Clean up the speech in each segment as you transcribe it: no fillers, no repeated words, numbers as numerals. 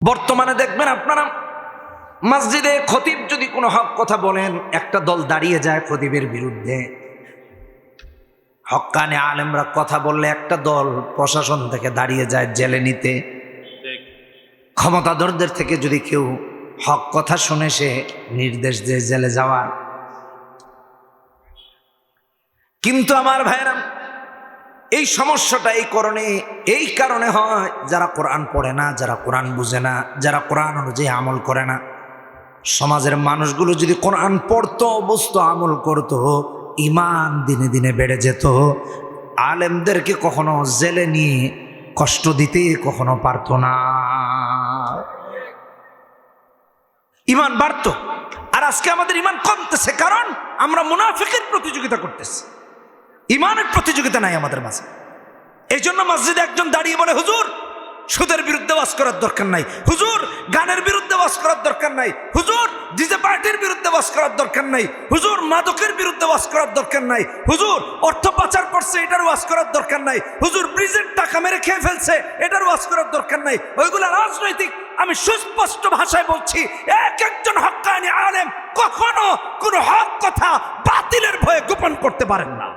বর্তমানে দেখবেন আপনারা মসজিদে খতিব যদি কোনো হক কথা বলেন, একটা দল দাঁড়িয়ে যায় খতিবের বিরুদ্ধে। হক্কানে আলেমরা কথা বললে একটা দল প্রশাসন থেকে দাঁড়িয়ে যায় জেলে নিতে। ক্ষমতাধরদের থেকে যদি কেউ হক কথা শুনে সে নির্দেশ দিয়ে জেলে যাওয়ার। কিন্তু আমার ভাইরা, এই সমস্যাটা এই কারণে হয় যারা কোরআন পড়ে না, যারা কোরআন বুঝে না, যারা কোরআন অনুযায়ী আমল করে না। সমাজের মানুষগুলো যদি কোরআন পড়তো, বুঝতো, আমল করতো, ঈমান দিনে দিনে বেড়ে যেত। আলেমদেরকে কখনো জেলে নিয়ে কষ্ট দিতে কখনো পারতো না, ঈমান বাড়তো। আর আজকে আমাদের ঈমান কমতেছে, কারণ আমরা মুনাফিকের প্রতিযোগিতা করতেছি, ঈমানের প্রতিযোগিতা নাই আমাদের মাঝে। এই জন্য মসজিদে একজন দাঁড়িয়ে বলে, হুজুর সুদের বিরুদ্ধে ওয়াজ করার দরকার নাই, হুজুর গানের বিরুদ্ধে ওয়াজ করার দরকার নাই, হুজুর ডিজে পার্টির বিরুদ্ধে ওয়াজ করার দরকার নাই, হুজুর মাদকের বিরুদ্ধে ওয়াজ করার দরকার নাই, হুজুর অর্থ পাচার করছে এটার ওয়াজ করার দরকার নাই, হুজুর ব্রিজের টাকা মেরে খেয়ে ফেলছে এটার ওয়াজ করার দরকার নাই। ওইগুলা রাজনৈতিক। আমি সুস্পষ্ট ভাষায় বলছি, একজন হক্কানি আলেম কখনো কোনো হক কথা বাতিলের ভয়ে গোপন করতে পারেন না।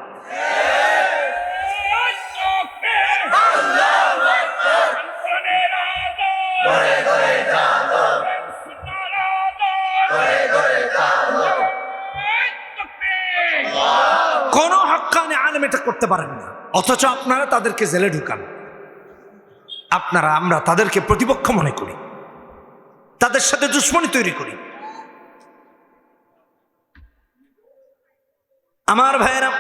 কোন হক্কানি আলেম এটা করতে পারেন না, অথচ আপনারা তাদেরকে জেলে ঢুকান। আমরা তাদেরকে প্রতিপক্ষ মনে করি, তাদের সাথে দুশ্মনী তৈরি করি। আমার ভাইয়েরা,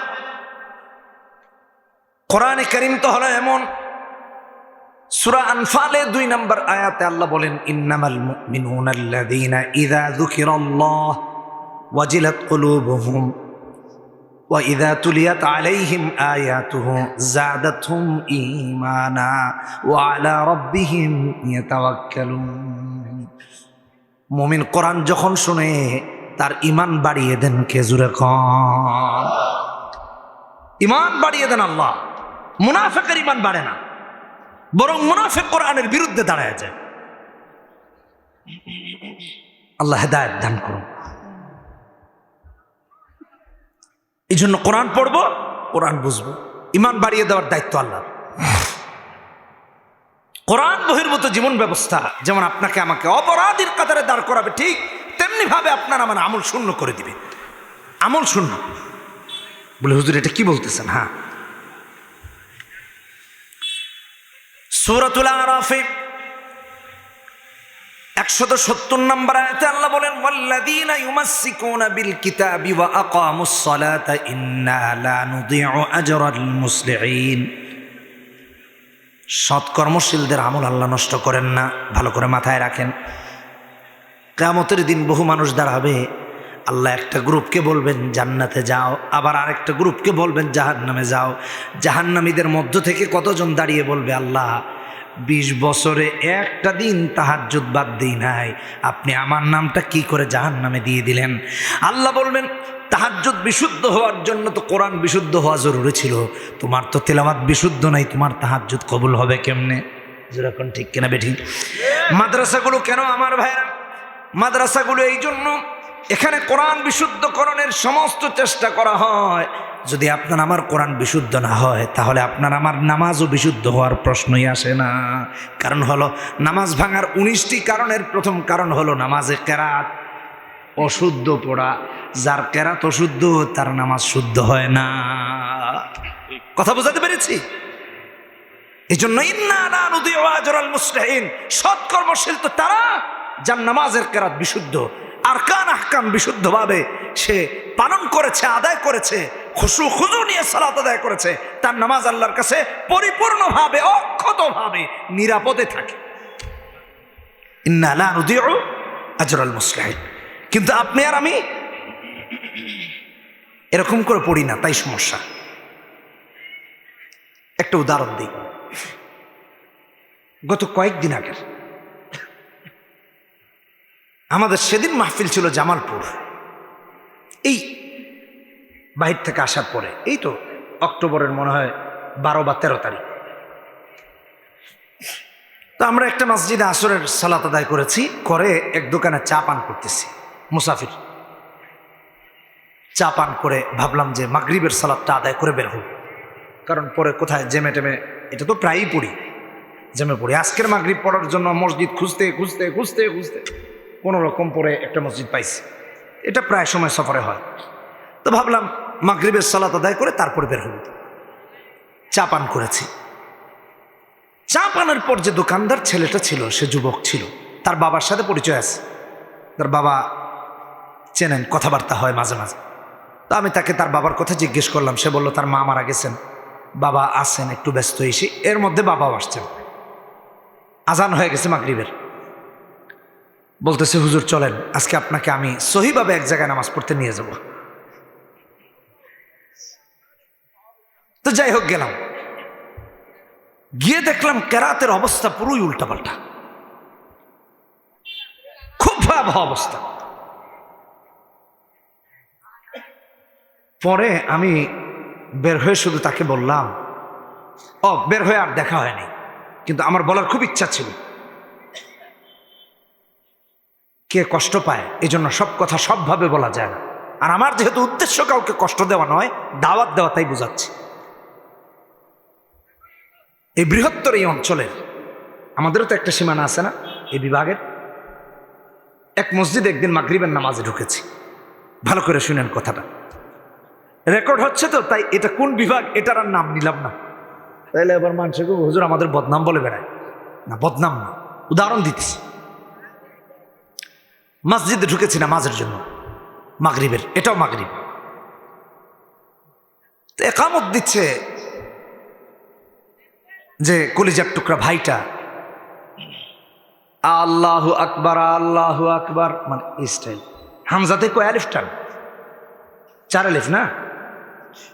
কোরআনে কারীম তো হলো এমন, সূরা আনফালে 2 নম্বর আয়াতে আল্লাহ বলেন, ইন্নামাল মুমিনুনা আল্লাযীনা ইযা যুকিরাল্লাহ ওয়াজিলাত কুলুবুহুম ওয়া ইযা তুলিয়াত আলাইহিম আয়াতুহু যাদাতহুম ঈমানা ওয়া আলা রাব্বিহিম ইয়াতাওয়াক্কালুন। মুমিন কোরআন যখন শুনে তার ঈমান বাড়িয়ে দেন। কে জোরে কোন? ঈমান বাড়িয়ে দেন আল্লাহ। মুনাফিকের ঈমান বাড়ে না, বরং মুনাফিক কোরআনের বিরুদ্ধে দাঁড়ায় যায়। আল্লাহ হেদায়েত দান করুন। এই জন্য কোরআন পড়বো, কোরআন বুঝবো, ঈমান বাড়িয়ে দেওয়ার দায়িত্ব আল্লাহর। কোরআন বহির্ভূত জীবন ব্যবস্থা যেমন আপনাকে আমাকে অপরাধীর কাতারে দাঁড় করাবে, ঠিক তেমনি ভাবে আপনার আমার আমল শূন্য করে দিবে। আমল শূন্য বলে, হুজুর এটা কি বলতেছেন? হ্যাঁ, সূরাতুল আরাফে 170 নম্বর আয়াতে আল্লাহ বলেন, ওয়াল্লাযীনা ইউমাসসিকুনা বিল কিতাবি ওয়া আকামুস সালাতা ইন্না লা নুযিউ আজরাল মুসলিহিন। সৎকর্মশীলদের আমল আল্লাহ নষ্ট করেন না, ভালো করে মাথায় রাখেন। কিয়ামতের দিন বহু মানুষ দাঁড়াবে, আল্লাহ একটা গ্রুপকে বলবেন জান্নাতে যাও, আবার আরেকটা গ্রুপকে বলবেন জাহান্নামে যাও। জাহান্নামীদের মধ্য থেকে কতজন দাঁড়িয়ে বলবে, আল্লাহ 20 বছরে একটা দিন তাহাজ্জুদ বাদ দিই নাই, আপনি আমার নামটা কি করে জাহান্নামে দিয়ে দিলেন? আল্লাহ বলবেন, তাহাজ্জুদ বিশুদ্ধ হওয়ার জন্য তো কোরআন বিশুদ্ধ হওয়া জরুরি ছিল, তোমার তো তেলাওয়াত বিশুদ্ধ নাই, তোমার তাহাজ্জুদ কবুল হবে কেমনে? যেরকম ঠিক কিনা বেঠিক? মাদ্রাসাগুলো কেন আমার ভাইরা? মাদ্রাসাগুলো এই জন্য, এখানে কোরআন বিশুদ্ধকরণের সমস্ত চেষ্টা করা হয়। যদি আপনার আমার কোরআন বিশুদ্ধ না হয়, তাহলে আপনার আমার নামাজও বিশুদ্ধ হওয়ার প্রশ্নই আসে না। কারণ হলো, নামাজ ভাঙার 19টি কারণের প্রথম কারণ হলো নামাজে কেরাত অশুদ্ধ পড়া। যার কেরাত অশুদ্ধ, তার নামাজ শুদ্ধ হয় না। কথা বোঝাতে পেরেছি? এই জন্য ইন্না লা নুযিউ আজরাল মুসলিহিন, সৎকর্মশীল তো তারা যার নামাজের কেরাত বিশুদ্ধ, আরকান আহকাম বিশুদ্ধভাবে সে পালন করেছে, আদায় করেছে, খুশু খুজু নিয়ে সালাত আদায় করেছে, তার নামাজ আল্লাহর কাছে পরিপূর্ণভাবে অক্ষতভাবে নিরাপদে থাকে। ইন্না লা নুযিউ আজরাল মুসলিহিন। কিন্তু আপনি আর আমি এরকম করে পড়ি না, তাই সমস্যা। একটা উদাহরণ দিই। গত কয়েকদিন আগের আমাদের সেদিন মাহফিল ছিল জামালপুর। এই বাহির থেকে আসার পরে, এই তো অক্টোবরের মনে হয় 12 বা 13 তারিখ। তো তো আমরা একটা মসজিদে আসরের সালাত আদায় করেছি, করে এক দোকানে চা পান করতেছি, মুসাফির। চা পান করে ভাবলাম যে মাগরিবের সালাতটা আদায় করে বের হব, কারণ পরে কোথায় জেমে টেমে, এটা তো প্রায়ই পড়ি, জেমে পড়ি। আজকের মাগরিব পড়ার জন্য মসজিদ খুঁজতে খুঁজতে খুঁজতে খুঁজতে কোনো রকম পরে একটা মসজিদ পাইছি। এটা প্রায় সময় সফরে হয়। তো ভাবলাম মাগরিবের সালাত আদায় করে তারপরে বের হব। চা পান করেছি। চা পানের পর যে দোকানদার ছেলেটা ছিল, সে যুবক ছিল, তার বাবার সাথে পরিচয় আছে, তার বাবা চেনেন, কথাবার্তা হয় মাঝে মাঝে। তো আমি তাকে তার বাবার কথা জিজ্ঞেস করলাম। সে বলল তার মা মারা গেছেন, বাবা আসেন একটু ব্যস্ত এসে। এর মধ্যে বাবাও আসছেন, আজান হয়ে গেছে মাগরিবের। বলতেছে হুজুর চলেন, আজকে আপনাকে আমি সহিভাবে এক জায়গায় নামাজ পড়তে নিয়ে যাব। তো যাই হোক গেলাম, গিয়ে দেখলাম কেরাতের অবস্থা পুরোই উল্টাপাল্টা, খুব ভয়াবহ অবস্থা। পরে আমি বের হয়ে শুধু তাকে বললাম, বের হয়ে আর দেখা হয়নি, কিন্তু আমার বলার খুব ইচ্ছা ছিল। কে কষ্ট পায়, এই জন্য সব কথা সবভাবে বলা যায় না। আর আমার যেহেতু উদ্দেশ্য কাউকে কষ্ট দেওয়া নয়, দাওয়াত দেওয়া, তাই বুঝাচ্ছি। এই বৃহত্তর এই অঞ্চলের আমাদেরও তো একটা সীমানা আছে না, এই বিভাগের। এক মসজিদে একদিন মাগরিবের নামাজে ঢুকেছি। ভালো করে শুনেন কথাটা, রেকর্ড হচ্ছে তো, তাই এটা কোন বিভাগ এটার আর নাম নিলাম না, তাইলে এবার মানুষকে হুজুর আমাদের বদনাম বলে বেড়ায়। না, বদনাম না, উদাহরণ দিতেছি। মসজিদে ঢুকেছি নামাজের জন্য, মাগরিবের, এটাও মাগরিব। একামত দিচ্ছে যে কলিজার টুকরা ভাইটা, আল্লাহু আকবার আল্লাহু আকবার, মানে স্টাইল। হামজাতে কয় আলিফ টান, 4 আলিফ না?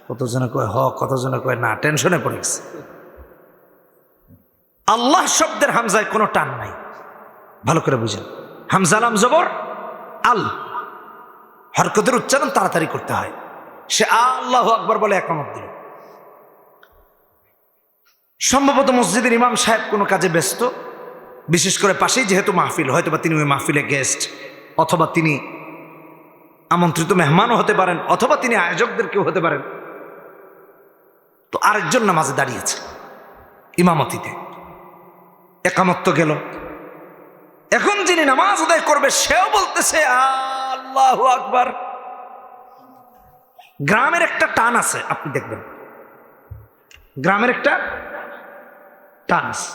কতজনে কয় হ, কতজনে কয় না, টেনশনে পড়ে গেছে। আল্লাহ শব্দের হামজায় কোনো টান নাই, ভালো করে বুঝেন। হামজা লাম জবর আল, হরকতের উচ্চারণ তাড়াতাড়ি করতে হয়। সে আল্লাহু আকবার বলে একামত দিল। সম্ভবত মসজিদের ইমাম সাহেব কোনো কাজে ব্যস্ত, বিশেষ করে পাশেই যেহেতু মাহফিল, হয়তো বা তিনি ওই মাহফিলে গেস্ট, অথবা তিনি আমন্ত্রিত মেহমানও হতে পারেন, অথবা তিনি আয়োজকদের কেউ হতে পারেন। তো আরেকজন নামাজে দাঁড়িয়েছে ইমামতিতে, একামত তো গেল। এখন যিনি নামাজ আদায় করবে সেও বলতেছে আল্লাহু আকবার। গ্রামের একটা টান আছে, আপনি দেখবেন গ্রামের একটা টান আছে,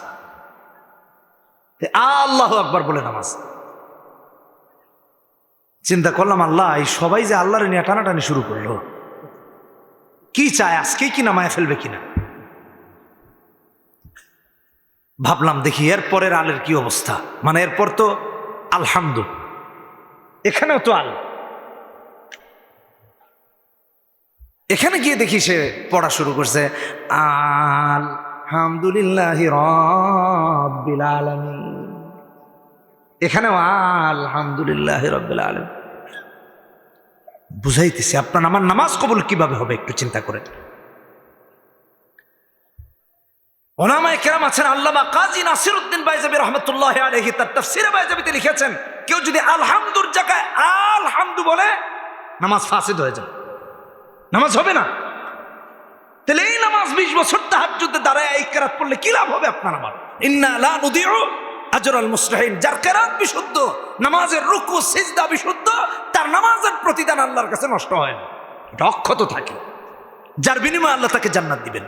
আল্লাহু আকবার বলে নামাজ। চিন্তা করলাম, আল্লাহ, এই সবাই যে আল্লাহর নিয়ে টানাটানি শুরু করলো, কি চায়, আজকেই কি নামায় ফেলবে কিনা। ভাবলাম দেখি এর পরের আলের কি অবস্থা, মানে এরপর তো আলহামদু, এখানেও তো আল। এখানে গিয়ে দেখি সে পড়া শুরু করছে আলহামদুলিল্লাহি রাব্বিল আলামিন, এখানেও আলহামদুলিল্লাহি রাব্বিল আলামিন। বুঝাইতেছি আপনার আমার নামাজ কবুল কিভাবে হবে একটু চিন্তা করেন। ওলামায়ে কেরাম আছেন, আল্লামা কাজী নাসিরউদ্দিন বাইজাবি রহমাতুল্লাহি আলাইহি তার তাফসীরে বাইজাবিতে লিখেছেন, কেউ যদি আলহামদুর জায়গায় আলহামদু বলে নামাজ ফাসিদ হয়ে যাবে, নামাজ হবে না। তাহলে এই নামাজ 20 বছর তাহাজ্জুদে দাঁড়ায় এই কেরাত পড়লে কি লাভ হবে আপনার আমার? ইন্না লা নুদিউ আজরাল মুসলিহিন, যার কেরাত বিশুদ্ধ, নামাজের রুকু সিজদা বিশুদ্ধ, তার নামাজের প্রতিদান আল্লাহর কাছে নষ্ট হয় না, এটা অক্ষত থাকে, যার বিনিময়ে আল্লাহ তাকে জান্নাত দিবেন।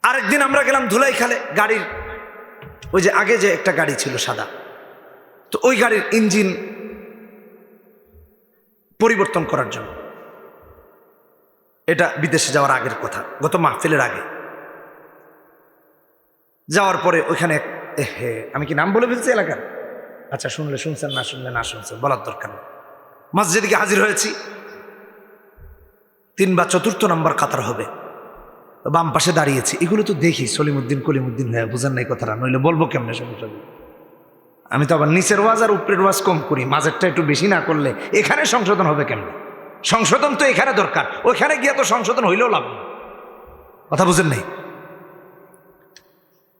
আরেকদিন আমরা গেলাম ধুলাইখালে, গাড়ির ওই যে আগে যে একটা গাড়ি ছিল সাদা, তো ওই গাড়ির ইঞ্জিন পরিবর্তন করার জন্য, এটা বিদেশে যাওয়ার আগের কথা, গত মাহফিলের আগে। যাওয়ার পরে ওইখানে আমি কি নাম বলে ফেলছি এলাকার? আচ্ছা, শুনলে শুনছেন, না শুনলে না শুনছেন, বলার দরকার নেই। মসজিদে গিয়ে হাজির হয়েছি, 3 বা 4 নম্বর কাতার হবে, বাম পাশে দাঁড়িয়েছি। এগুলো তো দেখি সলিমুদ্দিন কলিমুদ্দিন হয়ে, বুঝেন না এই কথাটা, নইলে বলবো কেমনে সমস্যা। আমি তো আবার নিচের ওয়াজ আর উপরের ওয়াজ কম করি, মাঝেরটা একটু বেশি না করলে এখানে সংশোধন হবে কেমনে? সংশোধন তো এখানে দরকার, ওইখানে গিয়ে তো সংশোধন হইলেও লাভ নেই, কথা বুঝেন নাই।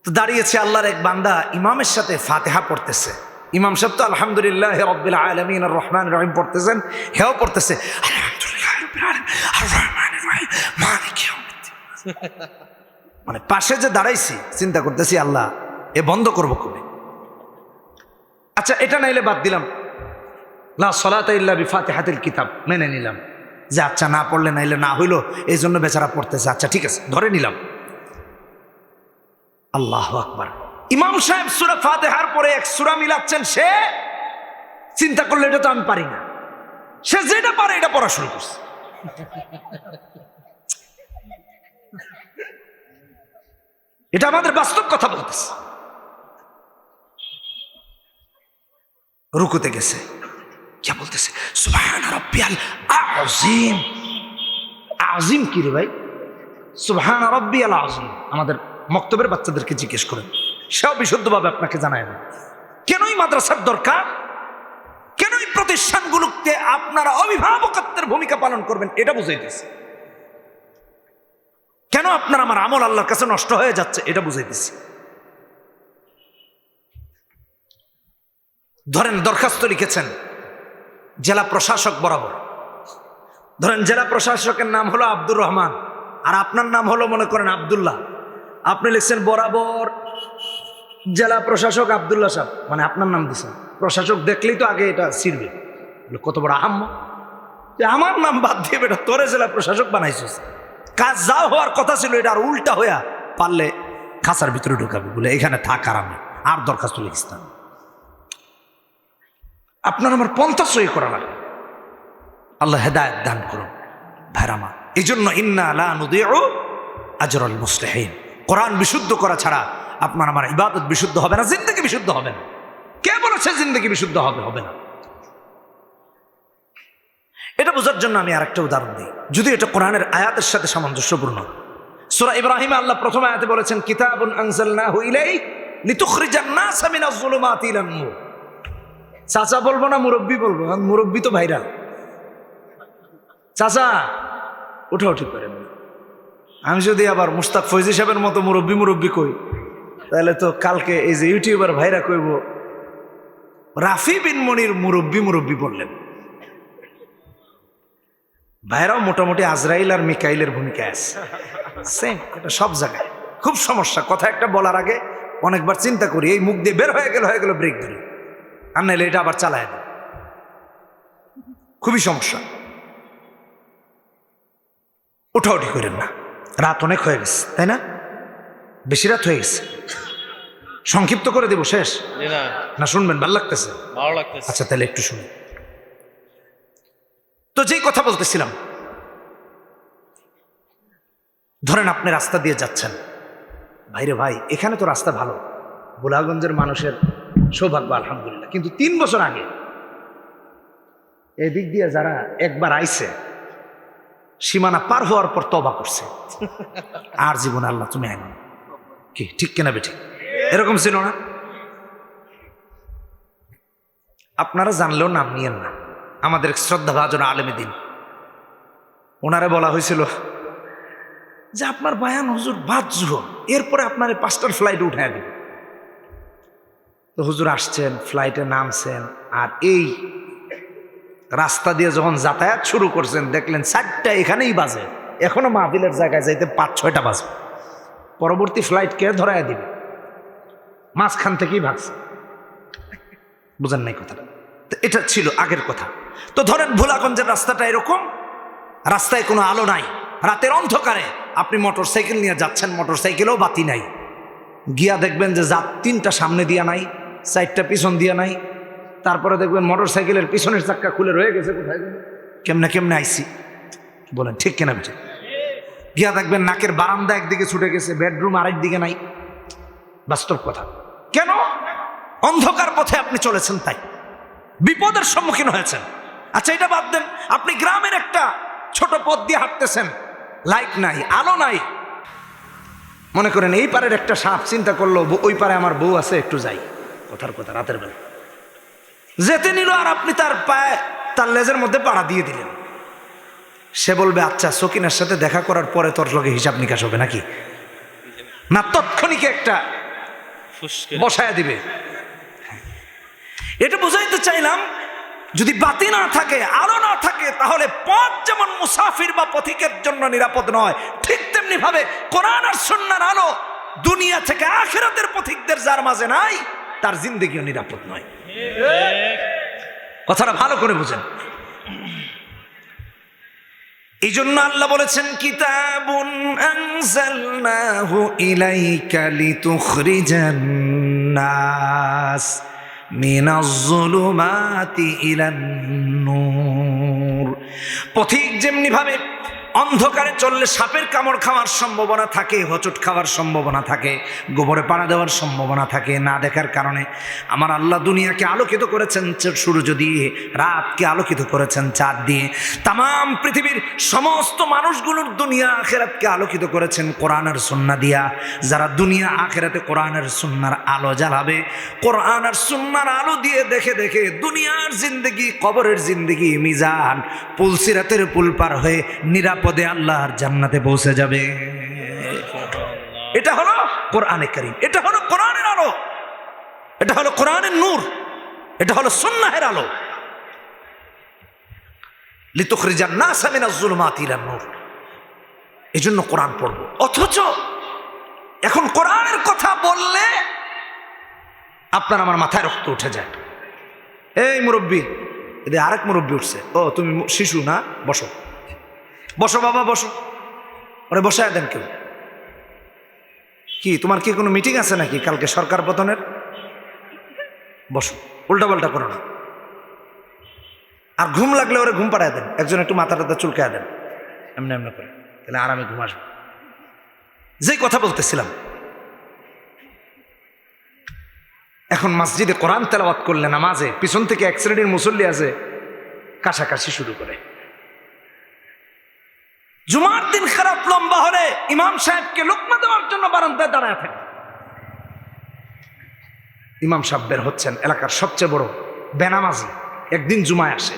তো দাঁড়িয়েছে আল্লাহর এক বান্দা ইমামের সাথে ফাতিহা পড়তেছে। ইমাম সাহেব তো আলহামদুলিল্লাহ রাব্বিল আলামিন আর রহমানির রহিম পড়তেছেন, হেও পড়তেছে আলহামদুলিল্লাহ রাব্বিল আলামিন আর রহমানির রহিম মালিক ইয়াউমিদ্দিন। মানে পাশে যে দাঁড়াইছি চিন্তা করতেছি আল্লাহ এ বন্ধ করবো কবে? আচ্ছা এটা নাইলে বাদ দিলাম, লা সালাতা ইল্লা বিফাতিহাতিল কিতাব মেনে নিলাম যে আচ্ছা না পড়লে নাইলে না হইলো, এই জন্য বেচারা পড়তেছে, আচ্ছা ঠিক আছে ধরে নিলাম। আল্লাহু আকবার। ইমাম সাহেব সূরা ফাতিহার পরে এক সূরা মিলাচ্ছেন, সে চিন্তা করলে এটা তো আমি পারি না, সে যেটা পারে এটা পড়া শুরু করছে। এটা আমাদের বাস্তব কথা বলতেছে। রুকুতে গেছে, কি বলতেছে? সুবহান রাব্বিয়াল আযীম। আযীম কি রে ভাই? সুবহান রাব্বিয়াল আযীম আমাদের মক্তবের বাচ্চাদেরকে জিজ্ঞেস করেন, সেও বিশুদ্ধভাবে আপনাকে জানায় না। কেনই মাদ্রাসার দরকার, কেনই প্রতিষ্ঠানগুলোতে আপনারা অভিভাবকত্বের ভূমিকা পালন করবেন এটা বুঝাইতেছে। কেন আপনার আমার আমল আল্লাহর কাছে নষ্ট হয়ে যাচ্ছে এটা বুঝাইতেছি। ধরেন দরখাস্ত লিখেছেন জেলা প্রশাসক বরাবর, ধরেন জেলা প্রশাসকের নাম হলো আব্দুর রহমান আর আপনার নাম হলো মনে করেন আব্দুল্লাহ, আপনি লিখছেন বরাবর জেলা প্রশাসক আব্দুল্লাহ সাহেব, মানে আপনার নাম দিচ্ছেন। প্রশাসক দেখলেই তো আগে এটা ছিড়বে, কত বড় আহাম্ম যে আমার নাম বাদ দিয়ে বেটা তোরে জেলা প্রশাসক বানাইছিস। কাজ যা হওয়ার কথা ছিল এটা আর উল্টা হইয়া পারলে খাঁচার ভিতরে ঢুকাবে বলে এখানে থাক আরামে, আর দরখাস্ত লিখিস না। আপনার আমার 50 সই করা লাগে। আল্লাহ হেদায়েত দান করুন ভাইরামা। এই জন্য ইন্না লা নুদিউ আজরাল মুসলিহিন, কোরআন বিশুদ্ধ করা ছাড়া আপনার আমার ইবাদত বিশুদ্ধ হবে না, জিন্দেগি বিশুদ্ধ হবে না। কে বলেছে জিন্দেগি বিশুদ্ধ হবে? হবে না। এটা বোঝার জন্য আমি আরেকটা উদাহরণ দিই, যদি এটা কোরআনের আয়াতের সাথে সামঞ্জস্যপূর্ণ। সূরা ইব্রাহিমে আল্লাহ প্রথম আয়াতে বলেছেন কিতাবুন আনজালনাহু ইলাইক লিতুখরিজান নাসা মিনাজ যুলুমাতি ইলান নূর। চাচা বলবো না মুরব্বি বলবো? মুরব্বি তো ভাইরা। চাচা উঠাউঠি করেন। আমি যদি আবার মুস্তাক ফৈজি সাহেবের মতো মুরব্বি কই, তাহলে তো কালকে এই যে ইউটিউবার ভাইরা কইব রাফি বিন মনির মুরব্বি বললেন। ভাইরাও মোটামুটি আজরাইল আর মিকাইলের ভূমিকায় আছে, সেম। এটা সব জায়গায় খুব সমস্যা। কথা একটা বলার আগে অনেকবার চিন্তা করি, এই মুখ দিয়ে বের হয়ে গেল ব্রেক ধরি, আর নাইলে এটা আবার চালায় না, খুবই সমস্যা। উঠাউঠি করেন না, রাত অনেক হয়ে গেছে তাই না? বেশি রাত হয়ে গেছে, সংক্ষিপ্ত করে দেব শেষ না শুনবেন? ভালো লাগতেছে? আচ্ছা তাহলে একটু শুনুন। তো যেই কথা বলতেছিলাম, ধরেন আপনি রাস্তা দিয়ে যাচ্ছেন, ভাইরে ভাই এখানে তো রাস্তা ভালো, গোলাগঞ্জের মানুষের সৌভাগ্য আলহামদুলিল্লাহ, কিন্তু 3 বছর আগে এদিক দিয়ে যারা একবার আইছে সীমানা পার হওয়ার পর তওবা করছে, আর জীবন আল্লাহ তুমি আইন। কি ঠিক কেনা বেঠিক? এরকম ছিল না? আপনারা জানলেও নাম নিয়েন না। আমাদের শ্রদ্ধাভাজন আলেমে দিন, ওনারে বলা হয়েছিল যে আপনার বায়ান হুজুর বাদ জুহর, এরপরে আপনার 5টার ফ্লাইটে উঠায় দেবে। তো হুজুর আসছেন, ফ্লাইটে নামছেন, আর এই রাস্তা দিয়ে যখন যাতায়াত শুরু করছেন দেখলেন 4টা এখানেই বাজে, এখনো মাহফিলের জায়গায় যাইতে 5-6টা বাজবে। পরবর্তী ফ্লাইট কে ধরায় দিবে? মাঝখান থেকেই ভাগছে। বুঝেন নাই কথাটা? তো এটা ছিল আগের কথা। তো ধরেন ভোলাগঞ্জের রাস্তাটা এরকম, রাস্তায় কোনো আলো নাই, রাতের অন্ধকারে আপনি মোটরসাইকেল নিয়ে যাচ্ছেন, মোটরসাইকেলেও বাতি নাই, গিয়া দেখবেন যে 3টা সামনে দিয়া নাই, 4টা পিছন দিয়া নাই, তারপরে দেখবেন মোটরসাইকেলের পিছনের চাক্কা খুলে রয়ে গেছে কোথায়, কেমনে আইসি বলেন ঠিক কেনা বেঠে? গিয়া দেখবেন নাকের বারান্দা একদিকে ছুটে গেছে, বেডরুম আরেক দিকে নাই। বাস্তব কথা। কেন? অন্ধকার পথে আপনি চলেছেন, তাই বিপদের সম্মুখীন হয়েছেন। আচ্ছা এটা বাদ দেন, আপনি গ্রামের একটা ছোট পথ দিয়ে হাঁটতেছেন, লাইট নাই, আলো নাই, মনে করেন এই পারের একটা সাপ চিন্তা করলো ওই পারে আমার বউ আছে, একটু যাই, কথার কথা রাতের বেলা যেতে নিল, আর আপনি তার পায়ে তার লেজের মধ্যে পাড়া দিয়ে দিলেন। সে বলবে আচ্ছা সকিনার সাথে দেখা করার পরে তোর লগে হিসাব নিকাশ হবে নাকি? না তৎক্ষণিক একটা বসায় দিবে। এটা বুঝাইতে চাইলাম, যদি বাতি না থাকে, আলো না থাকে, তাহলে পথ যেমন মুসাফির বা পথিকের জন্য নিরাপদ নয়, ঠিক তেমনি ভাবে কোরআন আর সুন্নাহর আলো দুনিয়া থেকে আখিরাতের পথিকদের যার মাঝে নাই, তার জিন্দেগিও নিরাপদ নয়। কথাটা ভালো করে বুঝেন। এই জন্য আল্লাহ বলেছেন, কিতাবুন আনজালনাহু ইলাইকা লিতুখরিজান নাস মিনাজ যুলুমাতি ইলান নূর। পথিক যেমনি ভাবে অন্ধকারে চললে সাপের কামড় খাওয়ার সম্ভাবনা থাকে, হোঁচট খাওয়ার সম্ভাবনা থাকে, গোবরে পাড়া দেওয়ার সম্ভাবনা থাকে, না দেখার কারণে আমার আল্লাহ দুনিয়াকে আলোকিত করেছেন সূর্য দিয়ে, রাতকে আলোকিত করেছেন চাঁদ দিয়ে, তাম পৃথিবীর সমস্ত মানুষগুলোর দুনিয়া আখেরাতকে আলোকিত করেছেন কোরআন আর সুন্নাহ দিয়া। যারা দুনিয়া আখেরাতে কোরআন আর সুন্নাহর আলো জ্বালাবে, কোরআন আর সুন্নাহর আলো দিয়ে দেখে দেখে দুনিয়ার জিন্দেগি, কবরের জিন্দেগি, মিজান, পুলসিরাতের পুল পার হয়ে নিরাপদে আল্লাহর জান্নাতে পৌঁছে যাবে। এটা হলো কোরআনে কারীম, এটা হলো কোরআনের আলো, এটা হলো কোরআনের নূর, এটা হলো সুন্নাহের আলো। লিতুখরিজান নাস মিনাজ যুলুমাতি ইলান নূর। এজন্য কোরআন পড়ব। অথচ এখন কোরআনের কথা বললে আপনার আমার মাথায় রক্ত উঠে যায়। এই মুরব্বী, এদের আরেক মুরব্বী উঠছে, ও তুমি শিশু না, বসো বসো বাবা বসো। ওরে বসায় দেন। কেউ কি, তোমার কি কোনো মিটিং আছে নাকি কালকে সরকার পতনের? বসো, উল্টা পাল্টা করো না। আর ঘুম লাগলে ওরে ঘুম পাড়ায় দেন, একজন একটু মাথাটা চুলকায় দেন, এমনি এমনি করে, তাহলে আরামে ঘুম আসবে। যেই কথা বলতেছিলাম, এখন মসজিদে কোরআন তেলাওয়াত করলে নামাজে পিছন থেকে এক শ্রেণীর মুসল্লি আছে, কাশাকাশি শুরু করে। জুমার দিন খারাপ লম্বা হলে ইমাম সাহেবকে লোকমা দেওয়ার জন্য বারান্দায় দাঁড়ায় থাকে। ইমাম সাহেব বের হচ্ছেন, এলাকার সবচেয়ে বড় বেনামাজি, একদিন জুমায় আসে।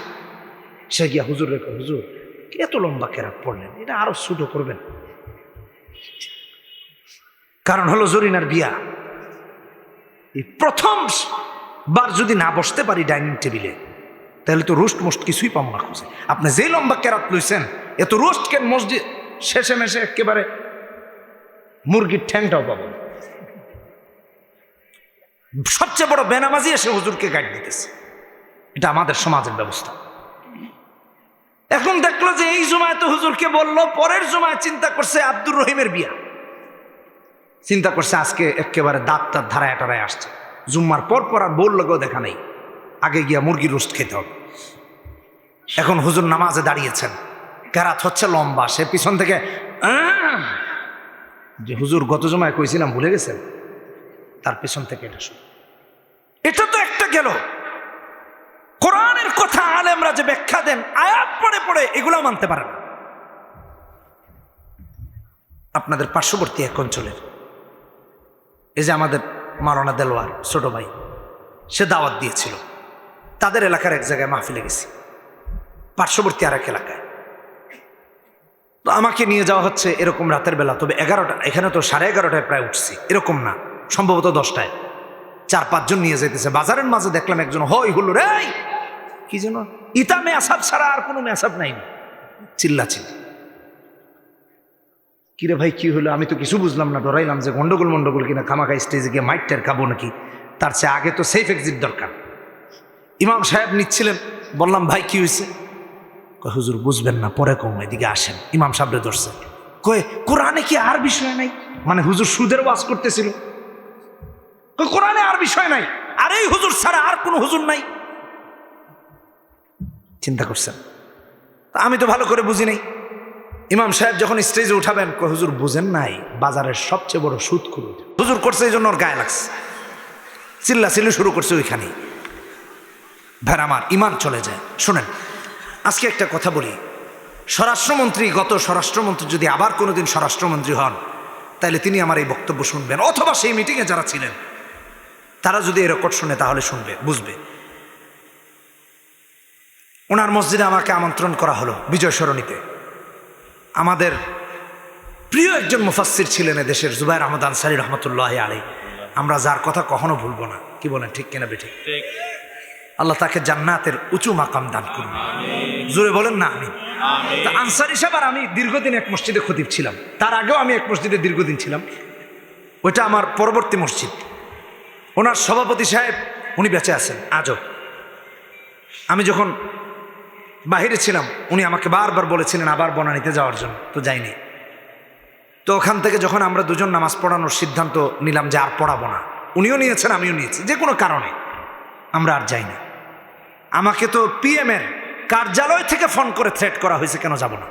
সে গিয়া হুজুর রেখো, হুজুর এত লম্বা কেরাত পড়লেন, এটা আরো ছোট করবেন। কারণ হলো জরিনার বিয়া। এই প্রথম বার যদি না বসতে পারি ডাইনিং টেবিলে, তাহলে তো রোস্ট মোস্ট কিছুই পাবো না খুঁজে। আপনি যে লম্বা কেরাত লইছেন, এত রোস্ট কেন মসজিদ শেষে মেশে একেবারে মুরগির ঠ্যাংটাও পাবো। সবচেয়ে বড় বেনামাজি এসে হুজুরকে গাইড দিতেছে। এটা আমাদের সমাজের ব্যবস্থা। এখন দেখলো যে এই জুমায় তো হুজুরকে বললো, পরের জুমায় চিন্তা করছে আব্দুর রহিমের বিয়া, চিন্তা করছে আজকে একেবারে দাঁত তার ধারায় টারায় আসছে, জুম্মার পর পর আর বউর লগেও দেখা নেই, আগে গিয়া মুরগির রোস্ট খেতে হবে। এখন হুজুর নামাজে দাঁড়িয়েছেন, কেরাত হচ্ছে লম্বা, সে পিছন থেকে যে হুজুর গত জমায় কইছিলাম ভুলে গেছেন, তার পিছন থেকে এটা শুনে। এটা তো একটা গেল। কোরআনের কথা আলেমরা যে ব্যাখ্যা দেন আয়াত পড়ে পড়ে, এগুলো মানতে পারে না। আপনাদের পার্শ্ববর্তী এক অঞ্চলের এই যে আমাদের মাওলানা দেলোয়ার ছোট ভাই, সে দাওয়াত দিয়েছিল, তাদের এলাকার এক জায়গায় মাহফিলে গেছি, পার্শ্ববর্তী আর এক এলাকায়। তো আমাকে নিয়ে যাওয়া হচ্ছে এরকম রাতের বেলা, তবে 11টা, এখানে তো 11:30টায় প্রায় উঠছি, এরকম না, সম্ভবত 10টায়। 4-5 জন নিয়ে যেতেছে। বাজারের মাঝে দেখলাম একজন হই হুল্লো, রে কি যেন ইতা মেসাব ছাড়া আর কোনো মেসাব নাই, চিল্লাচিল্লি। কিরে ভাই কি হলো, আমি তো কিছু বুঝলাম না, ডরাইলাম যে গন্ডগোল মন্ডগোল কিনা, খামাখা স্টেজে গিয়ে মাইকটার খাবো নাকি। তার চেয়ে আগে তো সেফ এক্সিট দরকার। ইমাম সাহেব নিচ্ছিলেন, বললাম ভাই কি হয়েছে? হুজুর বুঝবেন না, পরে কম, এদিকে আসেন। ইমাম সাহেবরে ধরছে, কয়ে কোরআনে কি আর বিষয় নাই? মানে হুজুর সুদের ওয়াজ করতেছিল, কোরআনে আর বিষয় নাই, আর এই হুজুর ছাড়া আর কোনো হুজুর নাই। চিন্তা করছেন? আমি তো ভালো করে বুঝি নাই। ইমাম সাহেব যখন স্টেজে উঠাবেন, হুজুর বুঝেন নাই, বাজারের সবচেয়ে বড় সুদখোর হুজুর করছে, এই জন্য ওর গায়ে লাগছে, চিল্লাচিল্লি শুরু করছে ওইখানেই। ভাই আমার ইমান চলে যায়। শোনেন, আজকে একটা কথা বলি, স্বরাষ্ট্রমন্ত্রী, গত স্বরাষ্ট্রমন্ত্রী যদি আবার কোনোদিন স্বরাষ্ট্রমন্ত্রী হন, তাহলে তিনি আমার এই বক্তব্য শুনবেন, অথবা সেই মিটিংয়ে যারা ছিলেন তারা যদি এই রেকর্ড শুনে তাহলে শুনবে, বুঝবে। ওনার মসজিদে আমাকে আমন্ত্রণ করা হলো বিজয় সরণিতে। আমাদের প্রিয় একজন মুফাসসির ছিলেন এদেশের, জুবায়ের আহমদ আনসারী রহমতুল্লাহ আলাইহি, আমরা যার কথা কখনো ভুলবো না। কি বলেন, ঠিক কিনা বেঠিক? আল্লাহ তাকে জান্নাতের উঁচু মাকাম দান করুন, জোরে বলেন না আমিন। তা আনসারী সাহেব আর আমি দীর্ঘদিন এক মসজিদে খতিব ছিলাম, তার আগেও আমি এক মসজিদে দীর্ঘদিন ছিলাম, ওইটা আমার পরবর্তী মসজিদ। ওনার সভাপতি সাহেব উনি বেঁচে আছেন আজও। আমি যখন বাহিরে ছিলাম উনি আমাকে বারবার বলেছিলেন আবার বনানীতে যাওয়ার জন্য, তো যাইনি। তো ওখান থেকে যখন আমরা দুজন নামাজ পড়ানোর সিদ্ধান্ত নিলাম যে আর পড়াবো না, উনিও নিয়েছেন আমিও নিয়েছি, যে কোনো কারণে আমরা আর যাই না। আমাকে তো PM এর কার্যালয় থেকে ফোন করে থ্রেট করা হয়েছে, কেন যাব না,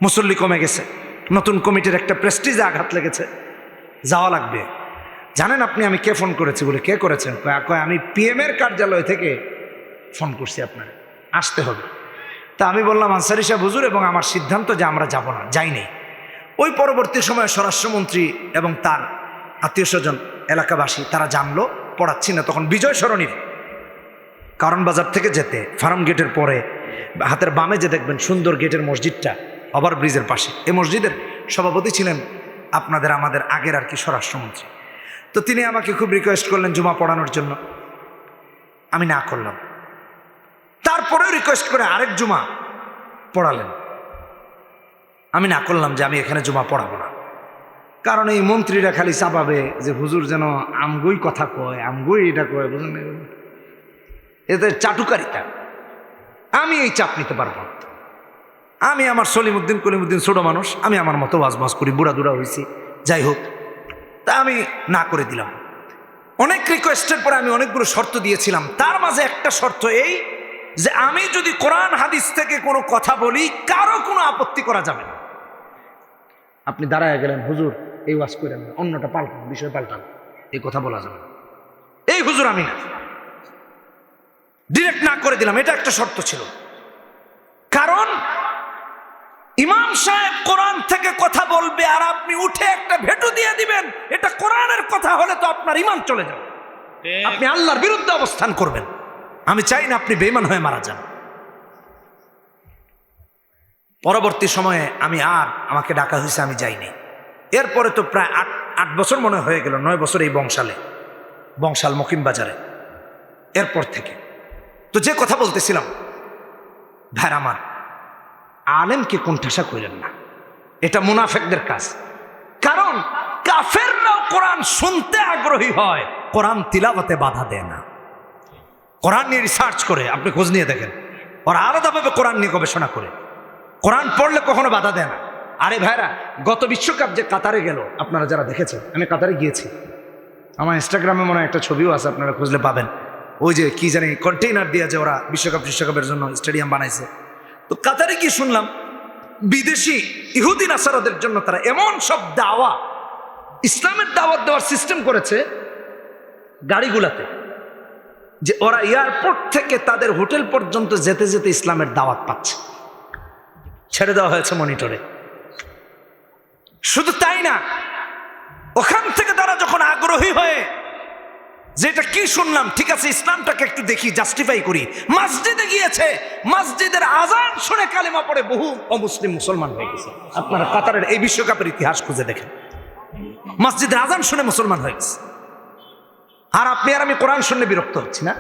মুসল্লি কমে গেছে, নতুন কমিটির একটা প্রেস্টিজে আঘাত লেগেছে, যাওয়া লাগবে। জানেন আপনি আমি কে ফোন করেছি বলে? কে করেছেন? কয় আমি PM এর কার্যালয় থেকে ফোন করছি, আপনার আসতে হবে। তা আমি বললাম আনসারী সাহেব হুজুর, এবং আমার সিদ্ধান্ত যে আমরা যাব না, যাইনি। ওই পরবর্তী সময়ে স্বরাষ্ট্রমন্ত্রী এবং তার আত্মীয় স্বজন এলাকাবাসী তারা জানলো পড়াচ্ছি না। তখন বিজয় সরণির কারণ বাজার থেকে যেতে ফার্ম গেটের পরে হাতের বামে যে দেখবেন সুন্দর গেটের মসজিদটা ওভার ব্রিজের পাশে, এই মসজিদের সভাপতি ছিলেন আপনাদের আমাদের আগের আর কি স্বরাষ্ট্রমন্ত্রী। তো তিনি আমাকে খুব রিকোয়েস্ট করলেন জুমা পড়ানোর জন্য, আমি না করলাম। তারপরেও রিকোয়েস্ট করে আরেক জুমা পড়ালেন, আমি না করলাম যে আমি এখানে জুমা পড়াবো না। কারণ এই মন্ত্রীরা খালি চাপাবে যে হুজুর যেন আমগুই কথা কয়, আমগুই এটা কয়, বুঝলেন, এদের চাটুকারিতা। আমি এই চাপ নিতে পারবো না। আমি আমার সলিমুদ্দিন কলিমুদ্দিন ছোট মানুষ, আমি আমার মতো ওয়াজ করি, বুড়া দুরা হয়েছি, যাই হোক। তা আমি না করে দিলাম। অনেক রিকোয়েস্টের পরে আমি অনেকগুলো শর্ত দিয়েছিলাম, তার মাঝে একটা শর্ত এই যে আমি যদি কোরআন হাদিস থেকে কোনো কথা বলি কারো কোনো আপত্তি করা যাবে না। আপনি দাঁড়ায় গেলেন, হুজুর এই ওয়াজ করেন না, অন্যটা পাল্টান, বিষয় পাল্টান, এই কথা বলা যাবে না, এই হুজুর আমি না, ডিরেক্ট না করে দিলাম। এটা একটা শর্ত ছিল। কারণ ইমাম সাহেব কোরআন থেকে কথা বলবে আর আপনি উঠে একটা ভেটো দিয়ে দিবেন, এটা কোরআনের কথা হলে তো আপনার ঈমান চলে যাবে, আপনি আল্লাহর বিরুদ্ধে অবস্থান করবেন। আমি চাই না আপনি বেঈমান হয়ে মারা যান। পরবর্তী সময়ে আমাকে ডাকা হয়েছে, আমি যাইনি। এরপরে তো প্রায় 8 বছর মনে হয়ে গেল, 9 বছর এই বংশাল মকিম বাজারে। এরপর থেকে তো যে কথা বলতেছিলাম, ভাইরা আমার, আলেমকে কোণঠাসা কইলেন না, এটা মুনাফিকদের কাজ। কারণ কাফেররাও কোরআন শুনতে আগ্রহী হয়, কোরআন তিলাওয়াতে বাধা দেয় না। কোরআন নিয়ে রিসার্চ করে আপনি খোঁজ নিয়ে দেখেন, ওরা আলাদাভাবে কোরআন নিয়ে গবেষণা করে, কোরআন পড়লে কখনো বাধা দেয় না। আরে ভাইরা, গত বিশ্বকাপ যে কাতারে গেল, আপনারা যারা দেখেছেন, আমি কাতারে গিয়েছি, আমার ইনস্টাগ্রামে মনে হয় একটা ছবিও আছে, আপনারা খুঁজলে পাবেন। ওই যে কি জানি কন্টেইনার দিয়ে যে ওরা বিশ্বকাপের জন্য স্টেডিয়াম বানাইছে। তো কাতারে গিয়ে শুনলাম বিদেশি ইহুদি নাসারাদের জন্য তারা এমন সব ইসলামের দাওয়াত দেওয়ার সিস্টেম করেছে গাড়িগুলাতে, যে ওরা এয়ারপোর্ট থেকে তাদের হোটেল পর্যন্ত যেতে যেতে ইসলামের দাওয়াত পাচ্ছে, ছেড়ে দেওয়া হয়েছে মনিটরে। শুধু তাই না, ওখান থেকে তারা যখন আগ্রহী হয়ে যেটা কি শুনলাম, ঠিক আছে ইসলামটাকে একটু দেখি, জাস্টিফাই করি, মসজিদে গিয়েছে, মসজিদের আজান শুনে কালিমা পড়ে বহু অমুসলিম মুসলমান হয়ে গেছে। আপনারা কাতারের এই বিশ্বকাপের ইতিহাস খুঁজে দেখেন, মসজিদের আজান শুনে মুসলমান হয়ে গেছে। আর আপনি আর আমি কোরআন শুনলে বিরক্ত হচ্ছি না?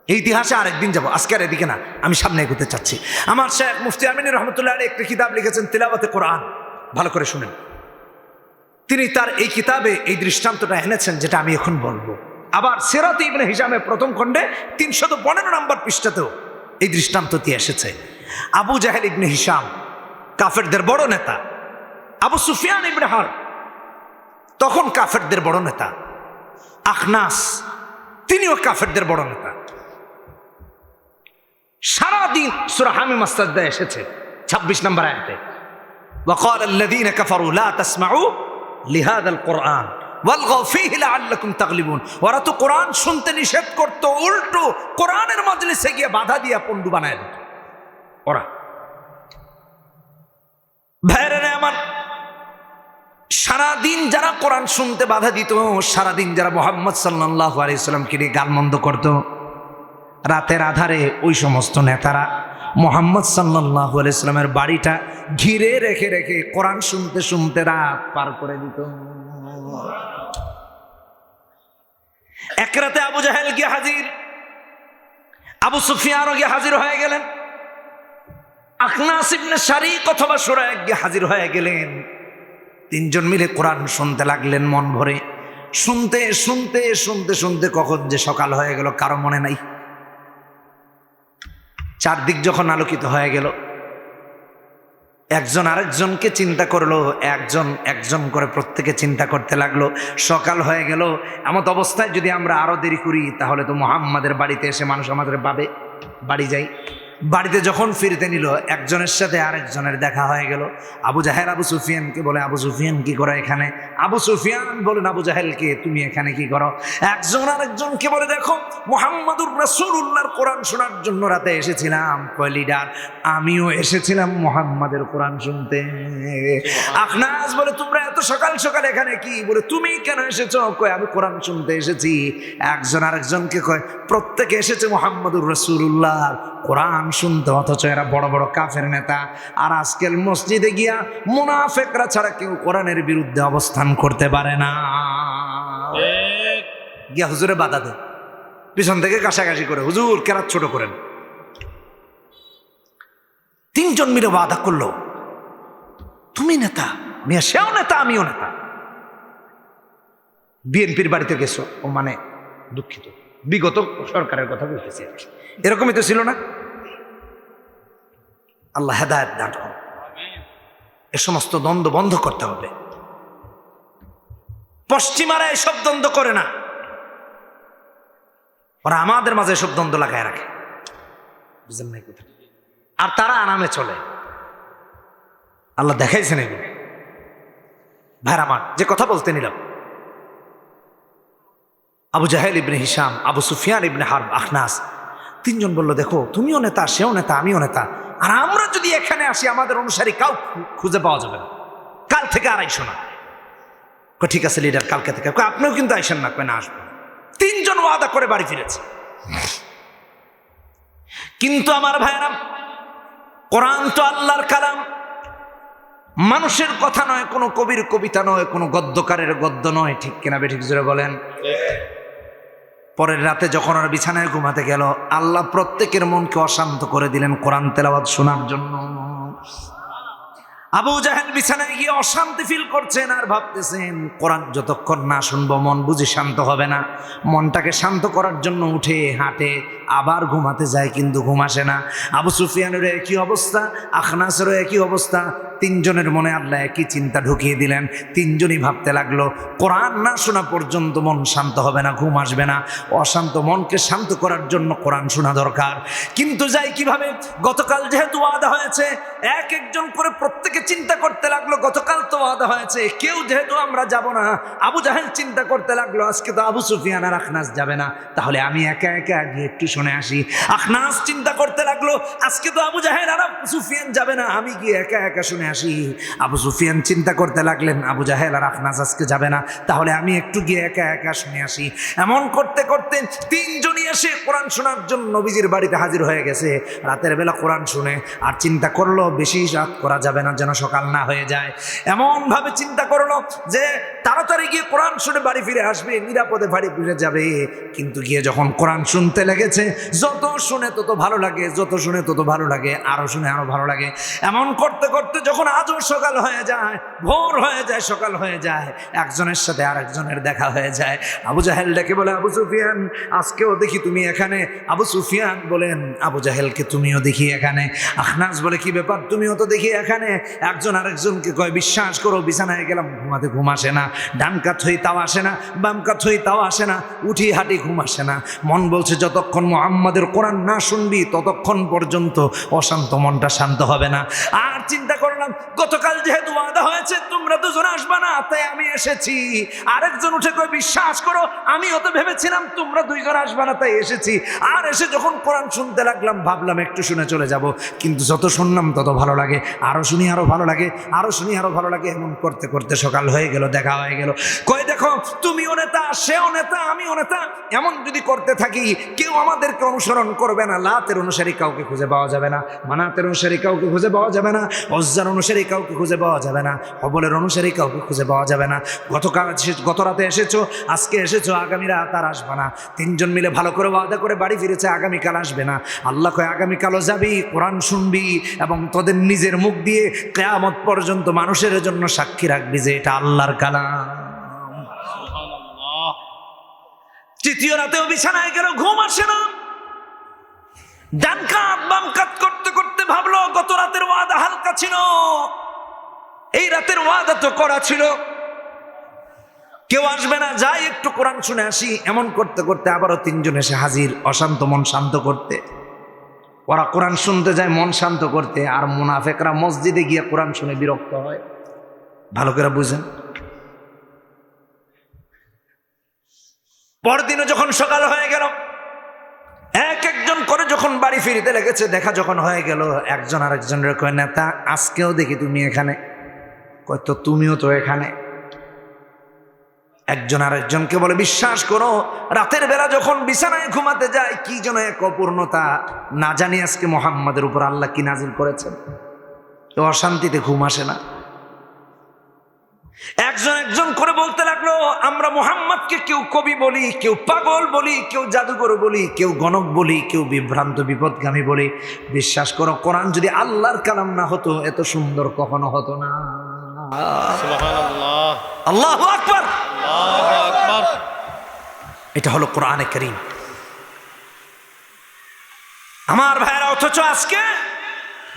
এই ইতিহাসে আরেকদিন যাবো, আজকে আর এদিকে না, আমি সামনে এগোতে চাচ্ছি। আমার শেখ মুফতি আমিনুর রহমতুল্লাহ আলাইহি একটা কিতাব লিখেছেন, তিলাওয়াতে কোরআন, ভালো করে শুনেন। তিনি তার এই কিতাবে এই দৃষ্টান্তটা এনেছেন যেটা আমি এখন বলবো। আবার সিরাত ইবনে হিশামের প্রথম খণ্ডে 315 নম্বর পৃষ্ঠাতেও এই দৃষ্টান্তটি এসেছে। আবু জাহেল ইবনে হিশাম কাফেরদের বড় নেতা, আবু সুফিয়ান ইবনে হারব তখন কাফেরদের বড় নেতা, আখনাস তিনিও কাফেরদের বড় নেতা। সারাদিন সূরা হামিম সাজদায় এসেছে 26 নম্বর আয়াতে, ওয়াকাল আল্লাযীনা কাফারু লা তাসমাউ লিহাদাল কোরআন ওয়ালগাউ ফীহি লাআল্লাকুম তাগলিবুন। ওরা তো কোরআন শুনতে নিষেধ করতো, উল্টো কোরআনের মজলিসে গিয়ে বাধা দিয়া পন্ডু বানায় দিত ওরা। ভাইরা আমার, সারাদিন যারা কোরআন শুনতে বাধা দিত, সারাদিন যারা মুহাম্মদ সাল্লাল্লাহু আলাইহি ওয়াসাল্লামকে নিয়ে গালমন্দ করত, রাতের আধারে ওই সমস্ত নেতারা মুহাম্মদ সাল্লাল্লাহু আলাইহি ওয়াসাল্লামের বাড়িটা ঘিরে রেখে রেখে কোরআন শুনতে শুনতে রাত পার করে দিত। এক রাতে আবু জাহেল গিয়ে হাজির, আবু সুফিয়ানও গিয়ে হাজির হয়ে গেলেন, আখনাস ইবনে শারিক অথবা সুরাইক গিয়ে হাজির হয়ে গেলেন। তিনজন মিলে কোরআন শুনতে লাগলেন মন ভরে। শুনতে শুনতে শুনতে শুনতে কখন যে সকাল হয়ে গেল কারো মনে নাই। চারদিক যখন আলোকিত হয়ে গেল, একজন আরেকজনকে চিন্তা করলো, একজন একজন করে প্রত্যেকে চিন্তা করতে লাগলো। সকাল হয়ে গেল, এমত অবস্থায় যদি আমরা আরো দেরি করি তাহলে তো মুহাম্মাদের বাড়িতে এসে মানুষ আমাদের পাবে। বাড়ি যাই। বাড়িতে যখন ফিরতে নিল, একজনের সাথে আরেকজনের দেখা হয়ে গেল। আবু জাহেল আবু সুফিয়ানকে বলে, আবু সুফিয়ান কি করো এখানে? আবু সুফিয়ান বলেন আবু জাহেলকে, তুমি এখানে কি করো? একজন আরেকজনকে বলে, দেখো মুহাম্মাদুর রাসূলুল্লাহর কোরআন শোনার জন্য রাতে এসেছিলাম। কয় লিডার, আমিও এসেছিলাম মুহাম্মাদের কোরআন শুনতে। আখনাস বলে, তোমরা এত সকাল সকাল এখানে কি? বলে, তুমি কেন এসেছো? কয়, আমি কোরআন শুনতে এসেছি। একজন আরেকজনকে কয়, প্রত্যেকে এসেছে মুহাম্মাদুর রাসূলুল্লাহর কোরআন শুনতে, অথচ এরা বড় বড় কাফের নেতা। আর আজকাল মসজিদে গিয়া মুনাফিকরা ছাড়া কেউ কোরআনের বিরুদ্ধে অবস্থান করতে পারে না। গিয়া হুজুরে বাধা দেয়, পিছন থেকে কাশাকাশি করে, হুজুর কেরাত ছোট করেন। তিনজন মিলে বাধা করলো, তুমি নেতা, মিয়া সেও নেতা, আমিও নেতা। বিএনপির বাড়িতে গেছো, ও মানে দুঃখিত, বিগত সরকারের কথা বলতেছি, এরকমই তো ছিল না? আল্লাহ হেদায়েত দান করুন। এ সমস্ত দ্বন্দ্ব বন্ধ করতে হবে। পশ্চিমারা এসব দ্বন্দ্ব করে না, ওরা আমাদের মাঝে এসব দ্বন্দ্ব লাগায় রাখে, বুঝলেন না? কোথায় আর তারা আরামে চলে। আল্লাহ দেখাইছেন এগুলো। ভাইরা আমার, যে কথা বলতে নিলাম, আবু জাহেল ইবনে হিশাম, আবু সুফিয়ান ইবনে হারব, আখনাস, তিনজন বলল, দেখো তুমিও নেতা, সেও নেতা, আমিও নেতা, আর আমরা যদি এখানে আসি আমাদের অনুসারী কাউ খুঁজে পাওয়া যাবে না। কাল থেকে আর আইসো না। ঠিক আছে লিডার, কালকে থেকে। আপনিও কিন্তু আইসেন না। কয়, না আসবো। তিনজন ওয়াদা করে বাড়ি ফিরেছে। কিন্তু আমার ভাইরা, কোরআন তো আল্লাহর কালাম, মানুষের কথা নয়, কোনো কবির কবিতা নয়, কোনো গদ্যকারের গদ্য নয়। ঠিক কিনা বেঠিক জোরে বলেন? পরের রাতে যখন ওরা বিছানায় ঘুমাতে গেল, আল্লাহ প্রত্যেকের মনকে অশান্ত করে দিলেন কোরআন তেলাওয়াত শোনার জন্য। আবু জাহেল বিছানায় গিয়ে অশান্তি ফিল করছেন আর ভাবতেছেন, কোরআন যতক্ষণ না শুনবো মন বুঝি শান্ত হবে না। মনটাকে শান্ত করার জন্য উঠে হাঁটে, আবার ঘুমাতে যায়, কিন্তু ঘুম আসে না। আবু সুফিয়ানের একই অবস্থা, আখনাসেরও একই অবস্থা। তিনজনের মনে আল্লাহ একই চিন্তা ঢুকিয়ে দিলেন। তিনজনই ভাবতে লাগলো, কোরআন না শোনা পর্যন্ত মন শান্ত হবে না, ঘুম আসবে না। অশান্ত মনকে শান্ত করার জন্য কোরআন শোনা দরকার। কিন্তু যাই কিভাবে? গতকাল যেহেতু ওয়াদা হয়েছে, এক একজন করে প্রত্যেকে চিন্তা করতে লাগলো, গতকাল তো ওয়াদা হয়েছে, কেউ যেহেতু আমরা যাব না। আবু জাহেল চিন্তা করতে লাগলো, আজকে তো আবু সুফিয়ান আর আখনাস যাবে না, তাহলে আমি একা একা গিয়ে একটু শুনে আসি। আখনাস চিন্তা করতে লাগলো, আজকে তো আবু জাহেল আর আবু সুফিয়ান যাবে না, আমি গিয়ে একা একা শুনে আসি। আবু সুফিয়ান চিন্তা করতে লাগলেন, আবু জাহেল আর আখনাস আজকে যাবে না, তাহলে আমি একটু গিয়ে একা একা শুনে আসি। এমন করতে করতে তিনজনই এসে কোরআন শোনার জন্য নবীজির বাড়িতে হাজির হয়ে গেছে। রাতের বেলা কোরআন শুনে আর চিন্তা করলো, বেশি রাত করা যাবে না, যেন সকাল না হয়ে যায়। এমন ভাবে চিন্তা করলো যে তাড়াতাড়ি গিয়ে কোরআন শুনে বাড়ি ফিরে আসবে, নিরাপদে বাড়ি ফিরে যাবে। কিন্তু গিয়ে যখন কোরআন শুনতে লেগেছে, যত শুনে তত ভালো লাগে, যত শুনে তত ভালো লাগে, আরো শুনে আরো ভালো লাগে। এমন করতে করতে যখন আজও সকাল হয়ে যায়, ভোর হয়ে যায়, সকাল হয়ে যায়, একজনের সাথে আরেকজনের দেখা হয়ে যায়। আবু জাহেল ডেকে বলে, আবু সুফিয়ান, আজকেও দেখি তুমি এখানে। আবু সুফিয়ান বলেন আবু জাহেলকে, তুমিও দেখি এখানে। আখনাস বলে, কি ব্যাপার, তুমিও তো দেখি এখানে। একজন আরেকজনকে কয়, বিশ্বাস করো বিছানায় গেলাম, ঘুমাতে ঘুম আসে না, ডান কাত হই তাও আসে না, বাম কাত হই তাও আসে না, উঠি হাঁটি ঘুম আসে না। মন বলছে যতক্ষণ মুহাম্মাদের কোরআন না শুনবি ততক্ষণ পর্যন্ত অশান্ত মনটা শান্ত হবে না। আর চিন্তা করলাম, গতকাল যেহেতু ওয়াদা হয়েছে তোমরা দুজন আসবে না, তাই আমি এসেছি। আরেকজন উঠে কয়, বিশ্বাস করো আমিও তো ভেবেছিলাম তোমরা দুইজন আসবে না, তাই এসেছি। আর এসে যখন কোরআন শুনতে লাগলাম, ভাবলাম একটু শুনে চলে যাব, কিন্তু যত শুনলাম তত ভালো লাগে, আরো শুনি আরো ভালো লাগে, আরো শুনি আরো ভালো লাগে। এমন করতে করতে সকাল হয়ে গেল, দেখা হয়ে গেল। কয় দেখা দেখো তুমিও নেতা, সেও নেতা, আমিও নেতা, এমন যদি করতে থাকি কেউ আমাদেরকে অনুসরণ করবে না। লাতের অনুসারী কাউকে খুঁজে পাওয়া যাবে না, মানাতের অনুসারী কাউকে খুঁজে পাওয়া যাবে না, উজ্জার অনুসারী কাউকে খুঁজে পাওয়া যাবে না, হবলের অনুসারী কাউকে খুঁজে পাওয়া যাবে না। গত রাতে এসেছো, আজকে এসেছো, আগামী রাত আর আসবে না। তিনজন মিলে ভালো করে ওয়াদা করে বাড়ি ফিরেছে, আগামীকাল আসবে না। আল্লাহ কয় আগামীকালও যাবি, কোরআন শুনবি এবং তোদের নিজের মুখ দিয়ে কিয়ামত পর্যন্ত মানুষের জন্য সাক্ষী রাখবি যে এটা আল্লাহর কালাম। তৃতীয় রাতেও বিছানায় গেল, ঘুম আসে না। ডান কাত বাম কাত করতে করতে ভাবলো গত রাতের ওয়াদা হালকা ছিল, এই রাতের ওয়াদা তো করা ছিল, কেউ আসবে না, যাই একটু কোরআন শুনে আসি। এমন করতে করতে আবারও তিনজন এসে হাজির, অশান্ত মন শান্ত করতে। ওরা কোরআন শুনতে যায় মন শান্ত করতে, আর মুনাফেকরা মসজিদে গিয়ে কোরআন শুনে বিরক্ত হয়। ভালো করে বুঝেন। পরদিনও যখন সকাল হয়ে গেল, একজন করে যখন বাড়ি ফিরিতে লেগেছে, দেখা যখন হয়ে গেল, একজন আরেকজনের কয় নেতা আজকেও দেখি তুমি এখানে, কয় তো তুমিও তো এখানে। একজন আরেকজনকে বলে বিশ্বাস করো রাতের বেলা যখন বিছানায় ঘুমাতে যায় কি যেন এক অপূর্ণতা, না জানি আজকে মুহাম্মাদের উপর আল্লাহ কি নাজিল করেছেন, তো অশান্তিতে ঘুম আসে না। একজন একজন করে বলতে লাগলো আমরা মুহাম্মদকে কেউ কবি বলি, কেউ পাগল বলি, কেউ জাদুকর বলি, কেউ গণক বলি, কেউ বিভ্রান্ত বিপদগামী বলি। বিশ্বাস করো কোরআন যদি আল্লাহর কালাম না হতো এত সুন্দর কখনো হতো না। সুবহানাল্লাহ, আল্লাহু আকবার, আল্লাহু আকবার। এটা হলো কোরআনে কারীম। আমার ভাইরা, অথচ আজকে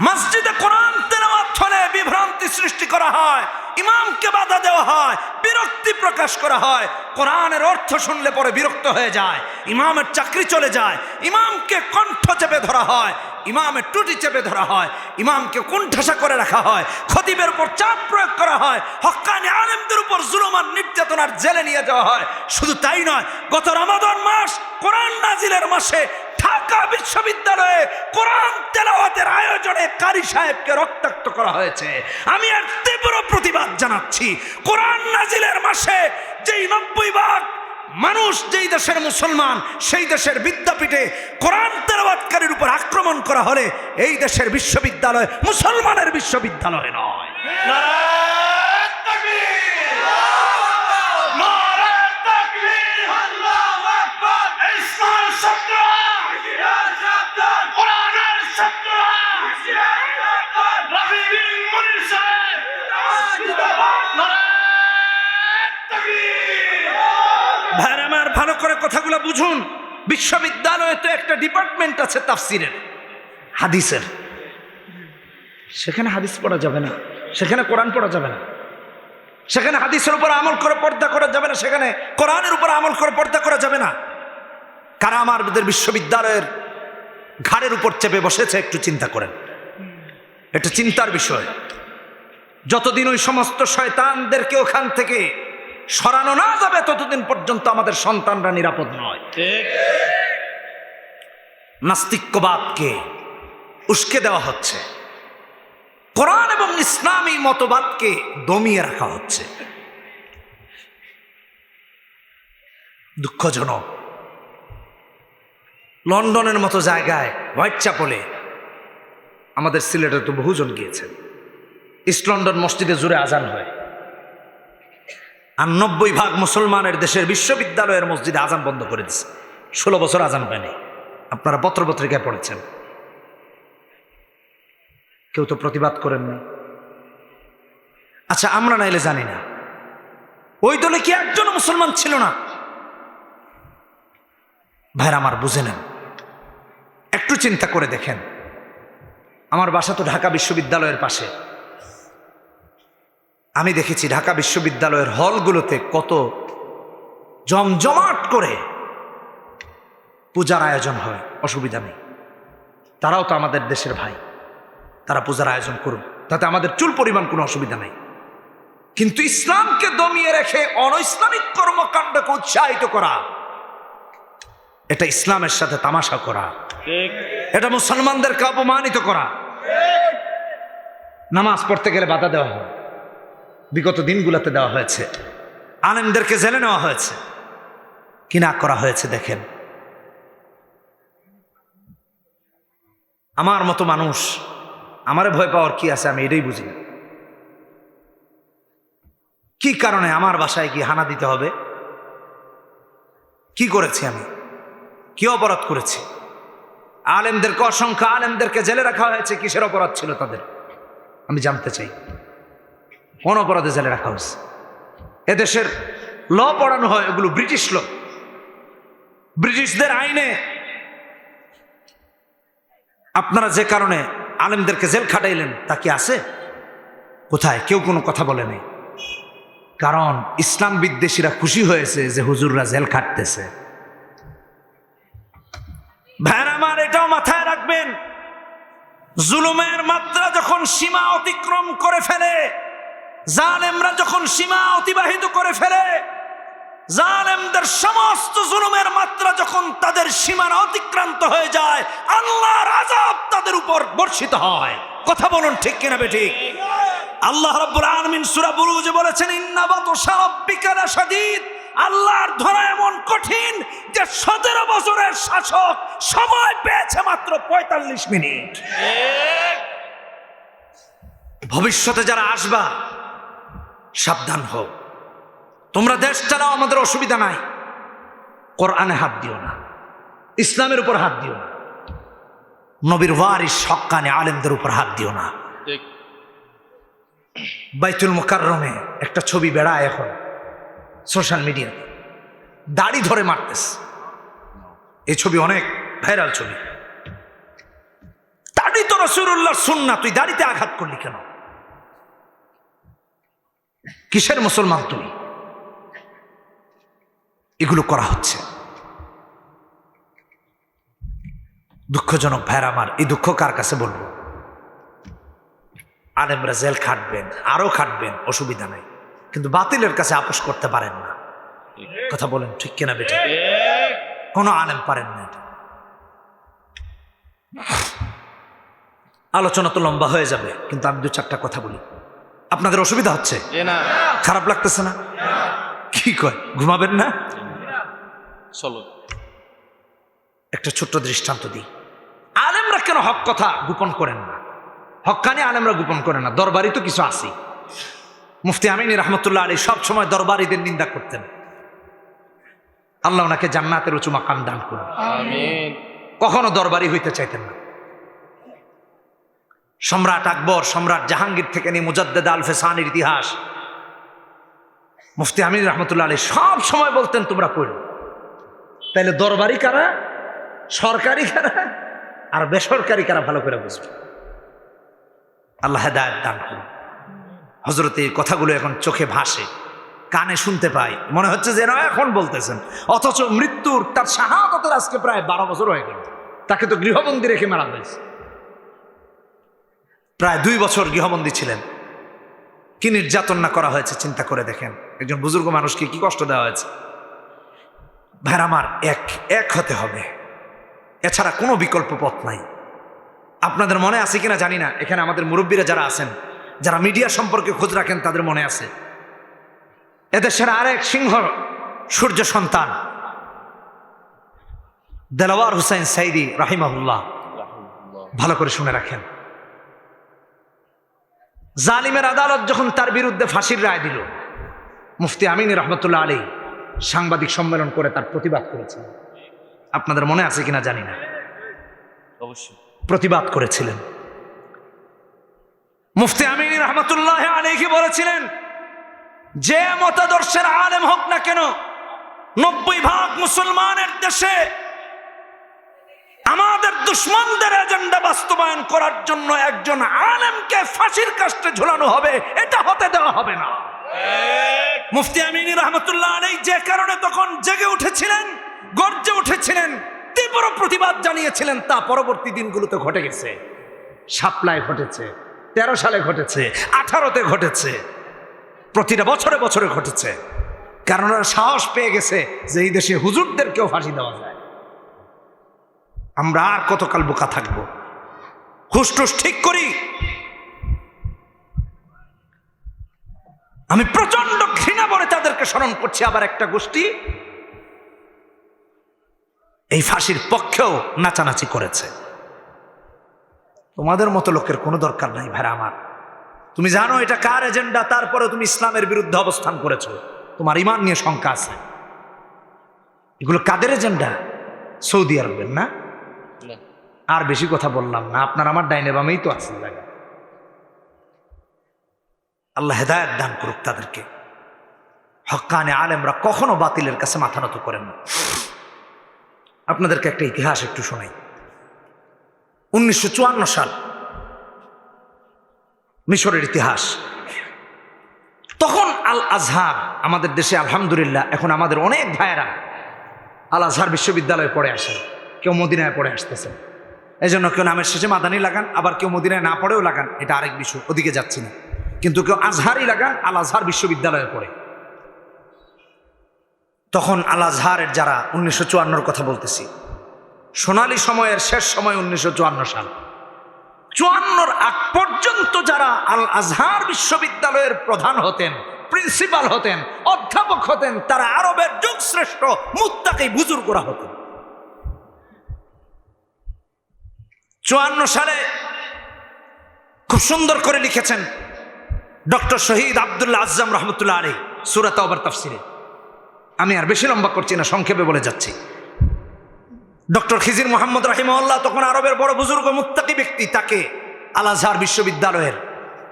মসজিদে কোরআন তেলাওয়াত হলে বিভ্রান্তি সৃষ্টি করা হয়, ইমামকে বাধা দেওয়া হয়, বিরক্তি প্রকাশ করা হয়। কোরআনের অর্থ শুনলে পরে বিরক্ত হয়ে যায়, ইমামের চাকরি চলে যায়, ইমামকে কণ্ঠ চেপে ধরা হয়, ইমামের টুটি চেপে ধরা হয়, ইমামকে কুণ্ঠাসা করে রাখা হয়, খতিবের উপর চাপ প্রয়োগ করা হয়, হক্কানি আলেমদের উপর জুলুম আর নির্যাতনার জেলে নিয়ে যাওয়া হয়। শুধু তাই নয়, গত রমাদান মাস কোরআন নাজিলের মাসে ঢাকা বিশ্ববিদ্যালয়ে কোরআন তেলাওয়াতের আয়োজনে কারি সাহেবকে রক্তাক্ত করা হয়েছে। আমি এর তীব্র প্রতিবাদ জানাচ্ছি। কোরআন নাজিলের মাসে যেই 90% মানুষ যেই দেশের মুসলমান, সেই দেশের বিদ্যাপীঠে কোরআন তেলাওয়াতকারীর উপর আক্রমণ করা হলে এই দেশের বিশ্ববিদ্যালয় মুসলমানের বিশ্ববিদ্যালয় নয়। ভাইরা আমার, ভালো করে কথাগুলো বুঝুন। বিশ্ববিদ্যালয়ে তো একটা ডিপার্টমেন্ট আছে তাফসিরের, হাদিসের। সেখানে হাদিস পড়া যাবে না, সেখানে কোরআন পড়া যাবে না, সেখানে হাদিসের উপর আমল করে পর্দা করা যাবে না, সেখানে কোরআনের উপর আমল করে পর্দা করা যাবে না। কারা আমাদের বিশ্ববিদ্যালয়ের ঘাড়ের উপর চেপে বসেছে একটু চিন্তা করেন। এটা চিন্তার বিষয়। যতদিন ওই সমস্ত শয়তানদেরকে ওখান থেকে সরানো না যাবে ততদিন পর্যন্ত আমাদের সন্তানরা নিরাপদ নয়। নাস্তিক্যবাদকে উস্কে দেওয়া হচ্ছে, কোরআন এবং ইসলামী মতবাদকে দমিয়ে রাখা হচ্ছে। দুঃখজনক। লন্ডনের মতো জায়গায়, হোয়াইট চ্যাপেলে, আমাদের সিলেটে তো বহুজন গিয়েছেন, ইস্ট লন্ডন মসজিদে জুড়ে আজান হয়, আর 90% মুসলমানের দেশের বিশ্ববিদ্যালয়ের মসজিদে আজান বন্ধ করে দিচ্ছে। 16 বছর আজান হয়নি। আপনারা পত্রপত্রিকায় পড়েছেন। কেউ তো প্রতিবাদ করেন না। আচ্ছা, আমরা নাইলে জানি না, ওই দলে কি একজন মুসলমান ছিল না? ভাইরা আমার, বুঝে নেন, একটু চিন্তা করে দেখেন। আমার বাসা তো ঢাকা বিশ্ববিদ্যালয়ের পাশে। আমি দেখেছি ঢাকা বিশ্ববিদ্যালয়ের হলগুলোতে কত জমজমাট করে পূজার আয়োজন হয়। অসুবিধা নেই, তারাও তো আমাদের দেশের ভাই, তারা পূজার আয়োজন করুন, তাতে আমাদের চুল পরিমাণ কোনো অসুবিধা নেই। কিন্তু ইসলামকে দমিয়ে রেখে অনৈসলামিক কর্মকাণ্ডকে উৎসাহিত করা, এটা ইসলামের সাথে তামাশা করা, এটা মুসলমানদেরকে অপমানিত করা। নামাজ পড়তে গেলে বাধা দেওয়া হয়, বিগত দিনগুলোতে দেওয়া হয়েছে। আলেমদেরকে জেলে নেওয়া হয়েছে, কি না করা হয়েছে দেখেন। আমার মতো মানুষ, আমারে ভয় পাওয়ার কি আছে আমি এটাই বুঝি না। কি কারণে আমার বাসায় কি হানা দিতে হবে? কি করেছি আমি? কি অপরাধ করেছি? আলেমদেরকে, অসংখ্য আলেমদেরকে জেলে রাখা হয়েছে, কিসের অপরাধ ছিল তাদের? আমি জানতে চাই কোন অপরাধে জেলে রাখা হয়েছে। এদেশের ল পড়ানো হয়, এগুলো ব্রিটিশ ল, ব্রিটিশদের আইনে। আপনারা যে কারণে আলেমদেরকে জেল খাটাইলেন তা কি আছে? কোথায়? কেউ কোনো কথা বলে নাই। কারণ ইসলাম বিদ্বেষীরা খুশি হয়েছে যে হুজুররা জেল খাটতেছে। ভাইরা আমার, এটাও মাথায় রাখবেন, জুলুমের মাত্রা যখন সীমা অতিক্রম করে ফেলে, জালেমরা যখন সীমা অতিবাহিত করে ফেলে, জালেমদের সমস্ত জুলুমের মাত্রা যখন তাদের সীমার অতিক্রান্ত হয়ে যায়, আল্লাহর আযাব তাদের উপর বর্ষিত হয়। কথা বলুন ঠিক কিনা বেঠিক? আল্লাহ রাব্বুল আলামিন সূরা বুরুজে বলেছেন, ইন্না বাতশা রাব্বিকা লাশাদীদ। আল্লাহর ধরা এমন কঠিন যে 17 বছরের শাসক সময় পেয়েছে মাত্র 45 মিনিট। ভবিষ্যতে যারা আসবা সাবধান হও। তোমরা দেশ চালাও, আমাদের অসুবিধা নাই, কোরআনে হাত দিও না, ইসলামের উপর হাত দিও না, নবীর ওয়ারিস হক্কানি আলেমদের উপর হাত দিও না। বাইতুল মুকাররমে একটা ছবি বেড়ায় এখন সোশ্যাল মিডিয়াতে, দাড়ি ধরে মারতেছে। এই ছবি অনেক ভাইরাল ছবি। দাড়ি তো রাসূলুল্লাহর সুন্নাহ, তুই দাড়িতে আঘাত করলি কেন? কিসের মুসলমান তুমি? এগুলো করা হচ্ছে। দুঃখজনক ভাইরা আমার, এই দুঃখ কার কাছে বলবো? আলেমরা জেল খাটবেন, আরো খাটবেন, অসুবিধা নাই, কিন্তু বাতিলের কাছে আপোষ করতে পারেন না। কথা বলেন ঠিক কিনা বেটা? কোন আলেম পারেন না। আলোচনা তো লম্বা হয়ে যাবে, কিন্তু আমি 2-4টা কথা বলি। আপনাদের অসুবিধা হচ্ছে? খারাপ লাগতেছে না? কি কয়, ঘুমাবেন না? চলো একটা ছোট্ট দৃষ্টান্ত দিই। আলেমরা কেন হক কথা গোপন করেন না? হক্কানি আলেমরা গোপন করে না, দরবারি তো কিছু আছে। মুফতি আমিন রহমতুল্লাহ আলী সব সময় দরবারিদের নিন্দা করতেন। আল্লাহ ওনাকে জান্নাতের উঁচু মাকাম দান করুন, আমিন। কখনো দরবারি হইতে চাইতেন না। সম্রাট আকবর, সম্রাট জাহাঙ্গীর থেকে নিয়ে মুজাদ্দেদ আল ফেসানির ইতিহাস মুফতি আমিন রহমতুল্লাহ আলী সব সময় বলতেন তোমরা পড়ো। তাইলে দরবারি কারা, সরকারি কারা, আর বেসরকারি কারা ভালো করে বুঝবে। আল্লাহ হেদায়েত দান করুন। হযরত এই কথাগুলো এখন চোখে ভাসে, কানে শুনতে পাই, মনে হচ্ছে যেন এখন বলতেছেন, অথচ মৃত্যুর, তার শাহাদাতের আজকে প্রায় 12 বছর হয়ে গেল। তাকে তো গৃহবন্দী রেখে মারা হয়েছে। প্রায় 2 বছর গৃহবন্দী ছিলেন। কি নির্যাতন না করা হয়েছে চিন্তা করে দেখেন। একজন বুজুর্গ মানুষকে কি কষ্ট দেওয়া হয়েছে। ভাইরা আমার, এক হতে হবে, এছাড়া কোনো বিকল্প পথ নাই। আপনাদের মনে আছে কিনা জানি না, এখানে আমাদের মুরব্বীরা যারা আছেন, যারা মিডিয়া সম্পর্কে খোঁজ রাখেন, তাদের মনে আছে এদেশের আরেক সিংহ সূর্য সন্তান দেলাওয়ার হুসাইন সাইদি রাহিমাহুল্লাহ, ভালো করে শুনে রাখেন। জালিমের আদালত যখন তার বিরুদ্ধে ফাঁসির রায় দিল, মুফতি আমিন রহমতুল্লাহ আলী সাংবাদিক সম্মেলন করে তার প্রতিবাদ করেছিলেন। আপনাদের মনে আছে কিনা জানি না, অবশ্যই প্রতিবাদ করেছিলেন। মুফতি আমিন রহমতুল্লাহ আলাইহি বলেছিলেন, যে মতাদর্শের আলেম হোক না কেন, 90% মুসলমানের দেশে আমাদের দুশ্মনদের এজেন্ডা বাস্তবায়ন করার জন্য একজন আলেমকে ফাঁসির কাস্টে ঝুলানো হবে, এটা হতে দেওয়া হবে না। মুফতি আমিন রহমতুল্লাহ আলাইহি যে কারণে তখন জেগে উঠেছিলেন, গর্জে উঠেছিলেন, তীব্র প্রতিবাদ জানিয়েছিলেন, তা পরবর্তী দিনগুলোতে ঘটে গেছে। শাপলায় ঘটেছে, 13 সালে ঘটেছে, 18তে ঘটেছে, প্রতিটা বছরে বছরে ঘটেছে। কারণ ওরা সাহস পেয়ে গেছে যে এই দেশে হুজুরদেরকেও ফাঁসি দেওয়া যায়। আমরা আর কতকাল বোকা থাকবো? হুশটুস ঠিক করি। আমি প্রচন্ড ঘৃণা করে তাদেরকে স্মরণ করছি। আবার একটা গোষ্ঠী এই ফাঁসির পক্ষেও নাচানাচি করেছে। তোমাদের মতো লোকের কোনো দরকার নাই ভাইরা আমার। তুমি জানো এটা কার এজেন্ডা, তারপরে তুমি ইসলামের বিরুদ্ধে অবস্থান করেছো, তোমার ঈমান নিয়ে শঙ্কা আছে। এগুলো কাদের এজেন্ডা? সৌদি আরবের না? আর বেশি কথা বললাম না, আপনার আমার ডাইনে বামেই তো আছে জায়গা। আল্লাহ হেদায়েত দান করুক তাদেরকে। হক্কানে আলেমরা কখনো বাতিলের কাছে মাথা নত করেন না। আপনাদেরকে একটা ইতিহাস একটু শোনাই। 1954 সাল, মিশরের ইতিহাস। তখন আল আজহার আমাদের দেশে আলহামদুলিল্লাহ এখন আমাদের অনেক ভাইয়েরা আল আজহার বিশ্ববিদ্যালয়ে পড়ে আসেন, কেউ মদিনায় পড়ে আসতেছেন। এই জন্য কেউ নামের শেষে মাদানি লাগান, আবার কেউ মদিনায় না পড়েও লাগান, এটা আরেক বিষয়, ওদিকে যাচ্ছি না। কিন্তু কেউ আজহারই লাগান, আল আজহার বিশ্ববিদ্যালয়ে পড়ে। তখন আল আজহারের যারা 1954 কথা বলতেছি, সোনালী সময়ের শেষ সময় 1954 সাল, 54 আগ পর্যন্ত যারা আল আজহার বিশ্ববিদ্যালয়ের প্রধান হতেন, প্রিন্সিপাল হতেন, অধ্যাপক হতেন, তারা আরবের যুগশ্রেষ্ঠ মুত্তাকি বুজুর্গরা হতেন। 54 সালে খুব সুন্দর করে লিখেছেন ডক্টর শহীদ আব্দুল্লাহ আজ্জাম রহমতুল্লাহ আলাইহি সূরা তাওবার তাফসিরে। আমি আর বেশি লম্বা করছি না, সংক্ষেপে বলে যাচ্ছি। ডক্টর খিজির মোহাম্মদ রাহিমাহুল্লাহ তখন আরবের বড় বুজুর্গ মুত্তাকি ব্যক্তি, তাকে আল আজহার বিশ্ববিদ্যালয়ের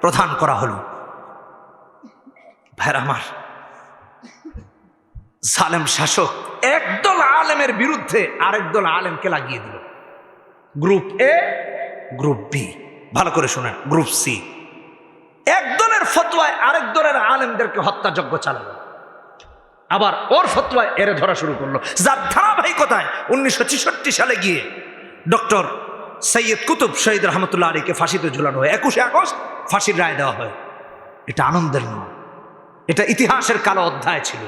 প্রধান করা হলো। ভাইরা আমার, জালেম শাসক একদল আলেমের বিরুদ্ধে আরেক দল আলেমকে লাগিয়ে দিল। গ্রুপ এ, গ্রুপ বি, ভালো করে শোনেন, গ্রুপ সি। এক দলের ফতোয়ায় আরেক দলের আলেমদেরকে হত্যাযজ্ঞ চালালো, আবার ওর ফতোয়ায় এরে ধরা শুরু করলো, যার ধারাবাহিকতায় 1966 সালে গিয়ে ডক্টর সৈয়দ কুতুব শহীদ রহমতুল্লাহ আলীকে ফাঁসিতে ঝুলানো হয়। 21 আগস্ট ফাঁসির রায় দেওয়া হয়। এটা আনন্দের নয়, এটা ইতিহাসের কালো অধ্যায় ছিল।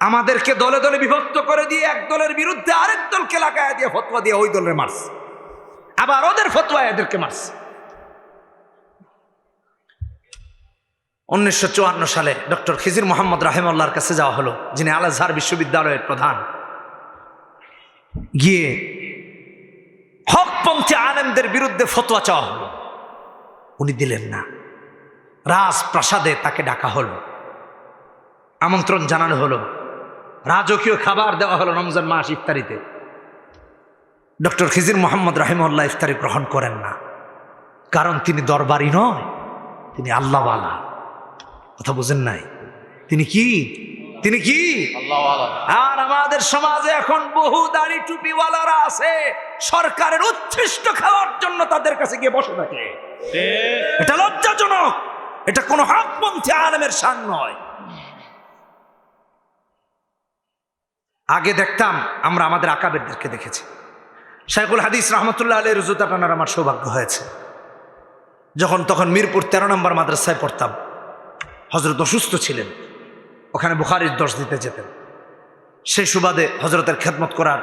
আমাদেরকে দলে দলে বিভক্ত করে দিয়ে এক দলের বিরুদ্ধে আরেক দলকে লাগায় দিয়ে ফতোয়া দিয়ে ওই দলের মারছে, আবার ওদের ফতোয়া এদেরকে মারছে। 1954 সালে ডক্টর খিজির মোহাম্মদ রাহিমাহুল্লাহর কাছে যাওয়া হলো, যিনি আল আজহার বিশ্ববিদ্যালয়ের প্রধান। গিয়ে হকপন্থী আলেমদের বিরুদ্ধে ফতোয়া চাওয়া হলো, উনি দিলেন না। রাজপ্রাসাদে তাকে ডাকা হলো, আমন্ত্রণ জানানো হলো, রাজকীয় খাবার দেওয়া হলো রমজান মাস ইফতারিতে। ডক্টর খিজির মোহাম্মদ রাহিমাহুল্লাহ ইফতারি গ্রহণ করেন না, কারণ তিনি দরবারি নয়, তিনি আল্লাহওয়ালা। কথা বুঝেন নাই? তিনি কি? তিনি কি? আল্লাহওয়ালা। আর আমাদের সমাজে এখন বহু দাড়ি টুপিওয়ালারা আছে, সরকারের উচ্ছিষ্ট খাওয়ার জন্য তাদের কাছে গিয়ে বসে থাকে। এটা লজ্জাজনক, এটা কোনো হকপন্থী আলেমের শান নয়। আগে দেখতাম আমরা আমাদের আকাবেরদেরকে দেখেছি। শাইখুল হাদিস রহমতুল্লাহ আলাইহির রুজুতা টানার আমার সৌভাগ্য হয়েছে। যখন তখন মিরপুর 13 নম্বর মাদ্রাসায় পড়তাম, হজরত অসুস্থ ছিলেন, ওখানে বুখারীর দর্শ দিতে যেতেন। সেই সুবাদে হজরতের খেদমত করার,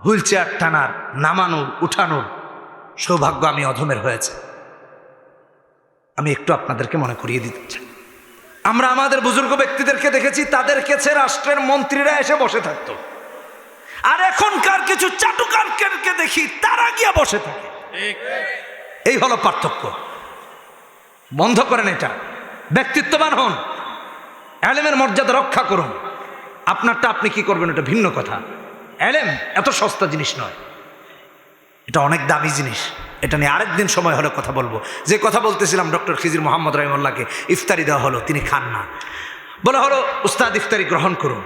হুইল চেয়ার টানার, নামানোর, উঠানোর সৌভাগ্য আমি অধমের হয়েছে। আমি একটু আপনাদেরকে মনে করিয়ে দিতে চাই, আমরা আমাদের বুজুর্গ ব্যক্তিদেরকে দেখেছি, তাদের কাছে রাষ্ট্রের মন্ত্রীরা এসে বসে থাকতো, আর এখনকার কিছু চাটুকারকে দেখি তারা গিয়ে বসে থাকে। এই হলো পার্থক্য। বন্ধ করেন এটা, ব্যক্তিত্ববান হন, এলেমের মর্যাদা রক্ষা করুন। আপনারটা আপনি কি করবেন এটা ভিন্ন কথা। এলেম এত সস্তা জিনিস নয়, এটা অনেক দামি জিনিস। এটা নিয়ে আরেকদিন সময় হলে কথা বলবো। যে কথা বলতেছিলাম, ডক্টর খিজির মোহাম্মদ রাহিমাহুল্লাহকে ইফতারি দেওয়া হলো, তিনি খান না। বলা হলো উস্তাদ ইফতারি গ্রহণ করুন।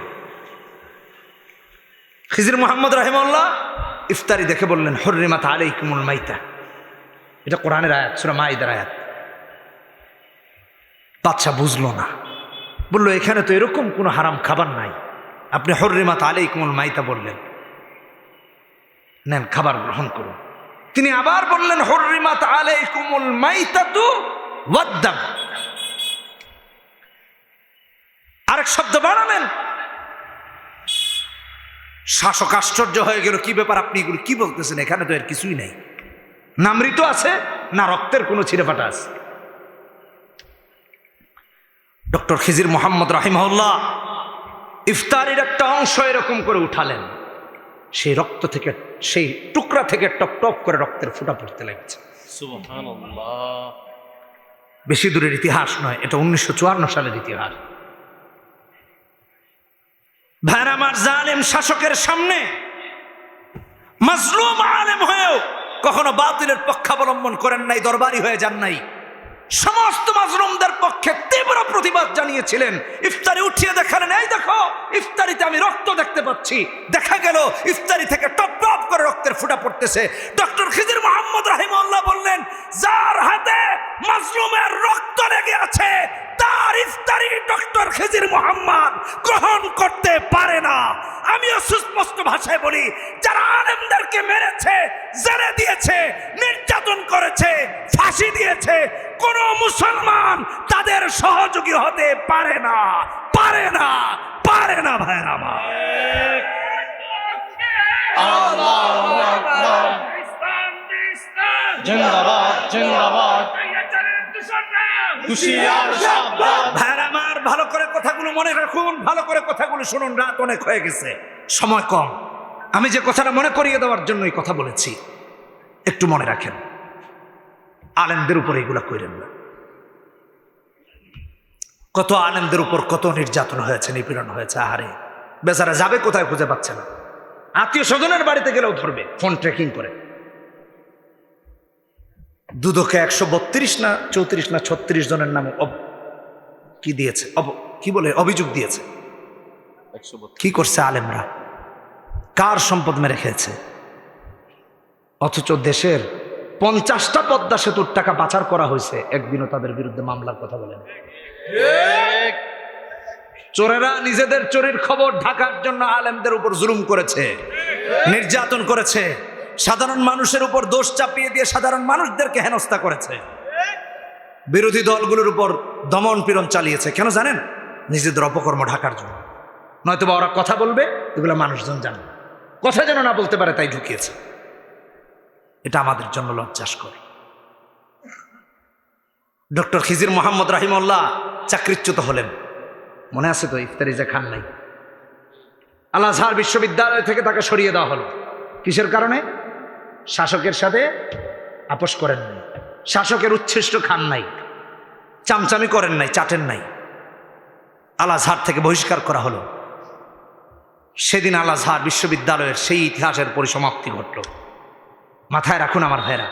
খিজির মোহাম্মদ রাহিমাহুল্লাহ ইফতারি দেখে বললেন, হুররিমাত আলাইকুমুল মাইতা। এটা কোরআনের আয়াত, সূরা মাইদার আয়াত। বাদশা বুঝলো না, বললো এখানে তো এরকম কোনো হারাম খাবার নাই, আপনি হুররিমাত আলাইকুমুল মাইতা বললেন, নেন খাবার গ্রহণ করুন। তিনি আবার বললেন, হুররিমাত আলাইকুমুল মাইতাতু ওয়াদ-দাম। আরেক শব্দ বাড়ালেন। শাসক আশ্চর্য হয়ে গেল, কি ব্যাপার, আপনি এগুলো কি বলতেছেন? এখানে তো এর কিছুই নেই, না মৃত আছে না রক্তের কোনো ছিঁড়েফাটা আছে। ডক্টর খিজির মোহাম্মদ রাহিমাহুল্লাহ ইফতারির একটা অংশ এরকম করে উঠালেন, সেই রক্ত থেকে, সেই টুকরা থেকে টপ টপ করে রক্তের ফোঁটা পড়তে লেগেছে। সুবহানাল্লাহ। বেশি দূরের ইতিহাস নয়, এটা 1954 সালের ইতিহাস। ভাইরা আমার, জালেম শাসকের সামনে মাজলুম আলেম হয়েও কখনো বাতিলের পক্ষাবলম্বন করেন নাই, দরবারি হয়ে যান নাই। সমস্ত মাজলুমদের পক্ষে তীব্র প্রতিবাদ জানিয়েছিলেন। ইফতারি উঠিয়ে দেখালেন, এই দেখো ইফতারিতে আমি রক্ত দেখতে পাচ্ছি। দেখা গেল ইফতারি থেকে টপ টপ করে রক্তের ফোঁটা পড়তেছে। ডক্টর খিজির মোহাম্মদ রাহিমাহুল্লাহ বললেন, যার হাতে মাজলুমের রক্ত লেগে আছে তার ইফতারি ডক্টর খিজির মোহাম্মদ গ্রহণ করতে পারে না। আমিও সুস্পষ্ট ভাষায় বলি, যারা আলেমদেরকে মেরেছে, জেলে দিয়েছে, নির্যাতন করেছে, ফাঁসি দিয়েছে, কোন মুসলমান তাদের সহযোগী হতে পারে না, পারে না, পারে না। ভাইরা আমার, আল্লাহু আকবার। জিন্দাবাদ জিন্দাবাদ। হুশিয়ার সাবধান। ভাইরা আমার, ভালো করে কথাগুলো মনে রাখুন, ভালো করে কথাগুলো শুনুন। রাত অনেক হয়ে গেছে, সময় কম। আমি যে কথাটা মনে করিয়ে দেওয়ার জন্যই কথা বলেছি, একটু মনে রাখেন। আলেমদের উপর এগুলা কইরেন না। কত আলেমদের উপর কত নির্যাতন হয়েছে, নিপীড়ন হয়েছে। আহারে, বেচারা যাবে কোথায় খুঁজে পাচ্ছে না। আত্মীয় স্বজনের বাড়িতে গেলেও ধরবে, ফোন ট্রেকিং করে। দুদকে 132 না 34 না 36 জনের নামে কি দিয়েছে, কি বলে অভিযোগ দিয়েছে। 132। কি করছে আলেমরা, কার সম্পদ মেরে খেয়েছে। অথচ দেশের 50টা পদ্মা সেতুর টাকা পাচার করা হয়েছে, একদিনও তাদের বিরুদ্ধে মামলার কথা বলেন। চোরেরা নিজেদের চোরের খবর ঢাকার জন্য আলেমদের উপর জুলুম করেছে, নির্যাতন করেছে, সাধারণ মানুষের উপর দোষ চাপিয়ে দিয়ে সাধারণ মানুষদেরকে হেনস্থা করেছে। বিরোধী দলগুলোর উপর দমন পীড়ন চালিয়েছে। কেন জানেন? নিজেদের অপকর্ম ঢাকার জন্য। নয়তো বা ওরা কথা বলবে, এগুলো মানুষজন জানে, কথা যেন না বলতে পারে তাই ঢুকিয়েছে। এটা আমাদের জন্য লজ্জাস্কর। ডক্টর খিজির মোহাম্মদ রাহিমাহুল্লাহ চাকরিচ্যুত হলেন, মনে আছে তো? ইফতারি যে খান নাই, আল আজহার বিশ্ববিদ্যালয় থেকে তাকে সরিয়ে দেওয়া হলো। কিসের কারণে? শাসকের সাথে আপোষ করেন নাই, শাসকের উচ্ছিষ্ট খান নাই, চামচামি করেন নাই, চাটেন নাই। আল আজহার থেকে বহিষ্কার করা হলো। সেদিন আল আজহার বিশ্ববিদ্যালয়ের সেই ইতিহাসের পরিসমাপ্তি ঘটল। মাথায় রাখুন আমার ভাইরা,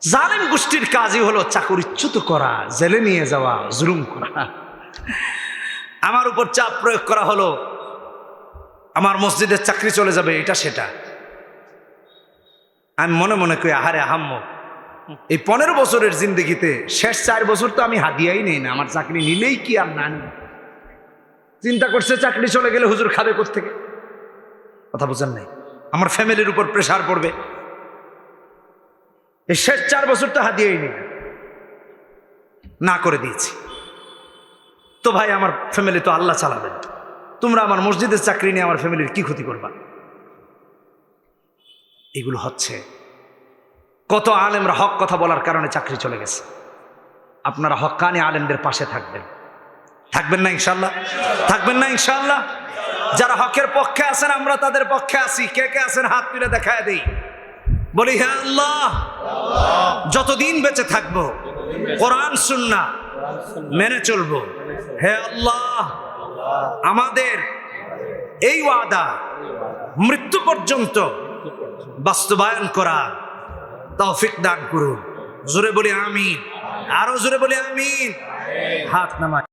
জালেম গোষ্ঠীর কাজই হলো চাকরিচ্যুত করা, জেলে নিয়ে যাওয়া, জুলুম করা। আমার উপর চাপ প্রয়োগ করা হলো, আমার মসজিদের চাকরি চলে যাবে, এটা সেটা। আমি মনে মনে করি, আহারে আহাম্মক, এই 15 বছরের জিন্দগিতে শেষ 4 বছর তো আমি হাদিয়াই নেই না, আমার চাকরি নিলেই কি আর না নিই। চিন্তা করছে চাকরি চলে গেলে হুজুর খাবে কোত্থেকে। কথা বুঝেন নাই? আমার ফ্যামিলির উপর প্রেশার পড়বে। এই শেষ 4 বছর তো হাদিয়াই নেই না করে দিয়েছি। তো ভাই, আমার ফ্যামিলি তো আল্লাহ চালাবেন, তোমরা আমার মসজিদের চাকরি নিয়ে আমার ফ্যামিলির কি ক্ষতি করবা? এগুলো হচ্ছে। কত আলেমরা হক কথা বলার কারণে চাকরি চলে গেছে। আপনারা হক্কানি আলেমদের পাশে থাকবেন, থাকবেন না ইনশাল্লাহ? থাকবেন না ইনশাল্লাহ? যারা হকের পক্ষে আছেন আমরা তাদের পক্ষে আছি। কে কে আছেন হাত তুলে দেখায় দেই, বলি হে আল্লাহ, যতদিন বেঁচে থাকবো কোরআন সুন্নাহ মেনে চলবো। হে আল্লাহ, আমাদের এই ওয়াদা মৃত্যু পর্যন্ত বাস্তবায়ন করা তৌফিক দান করুন। জোরে বলি আমিন, আরো জোরে বলি আমিন। হাত নামা।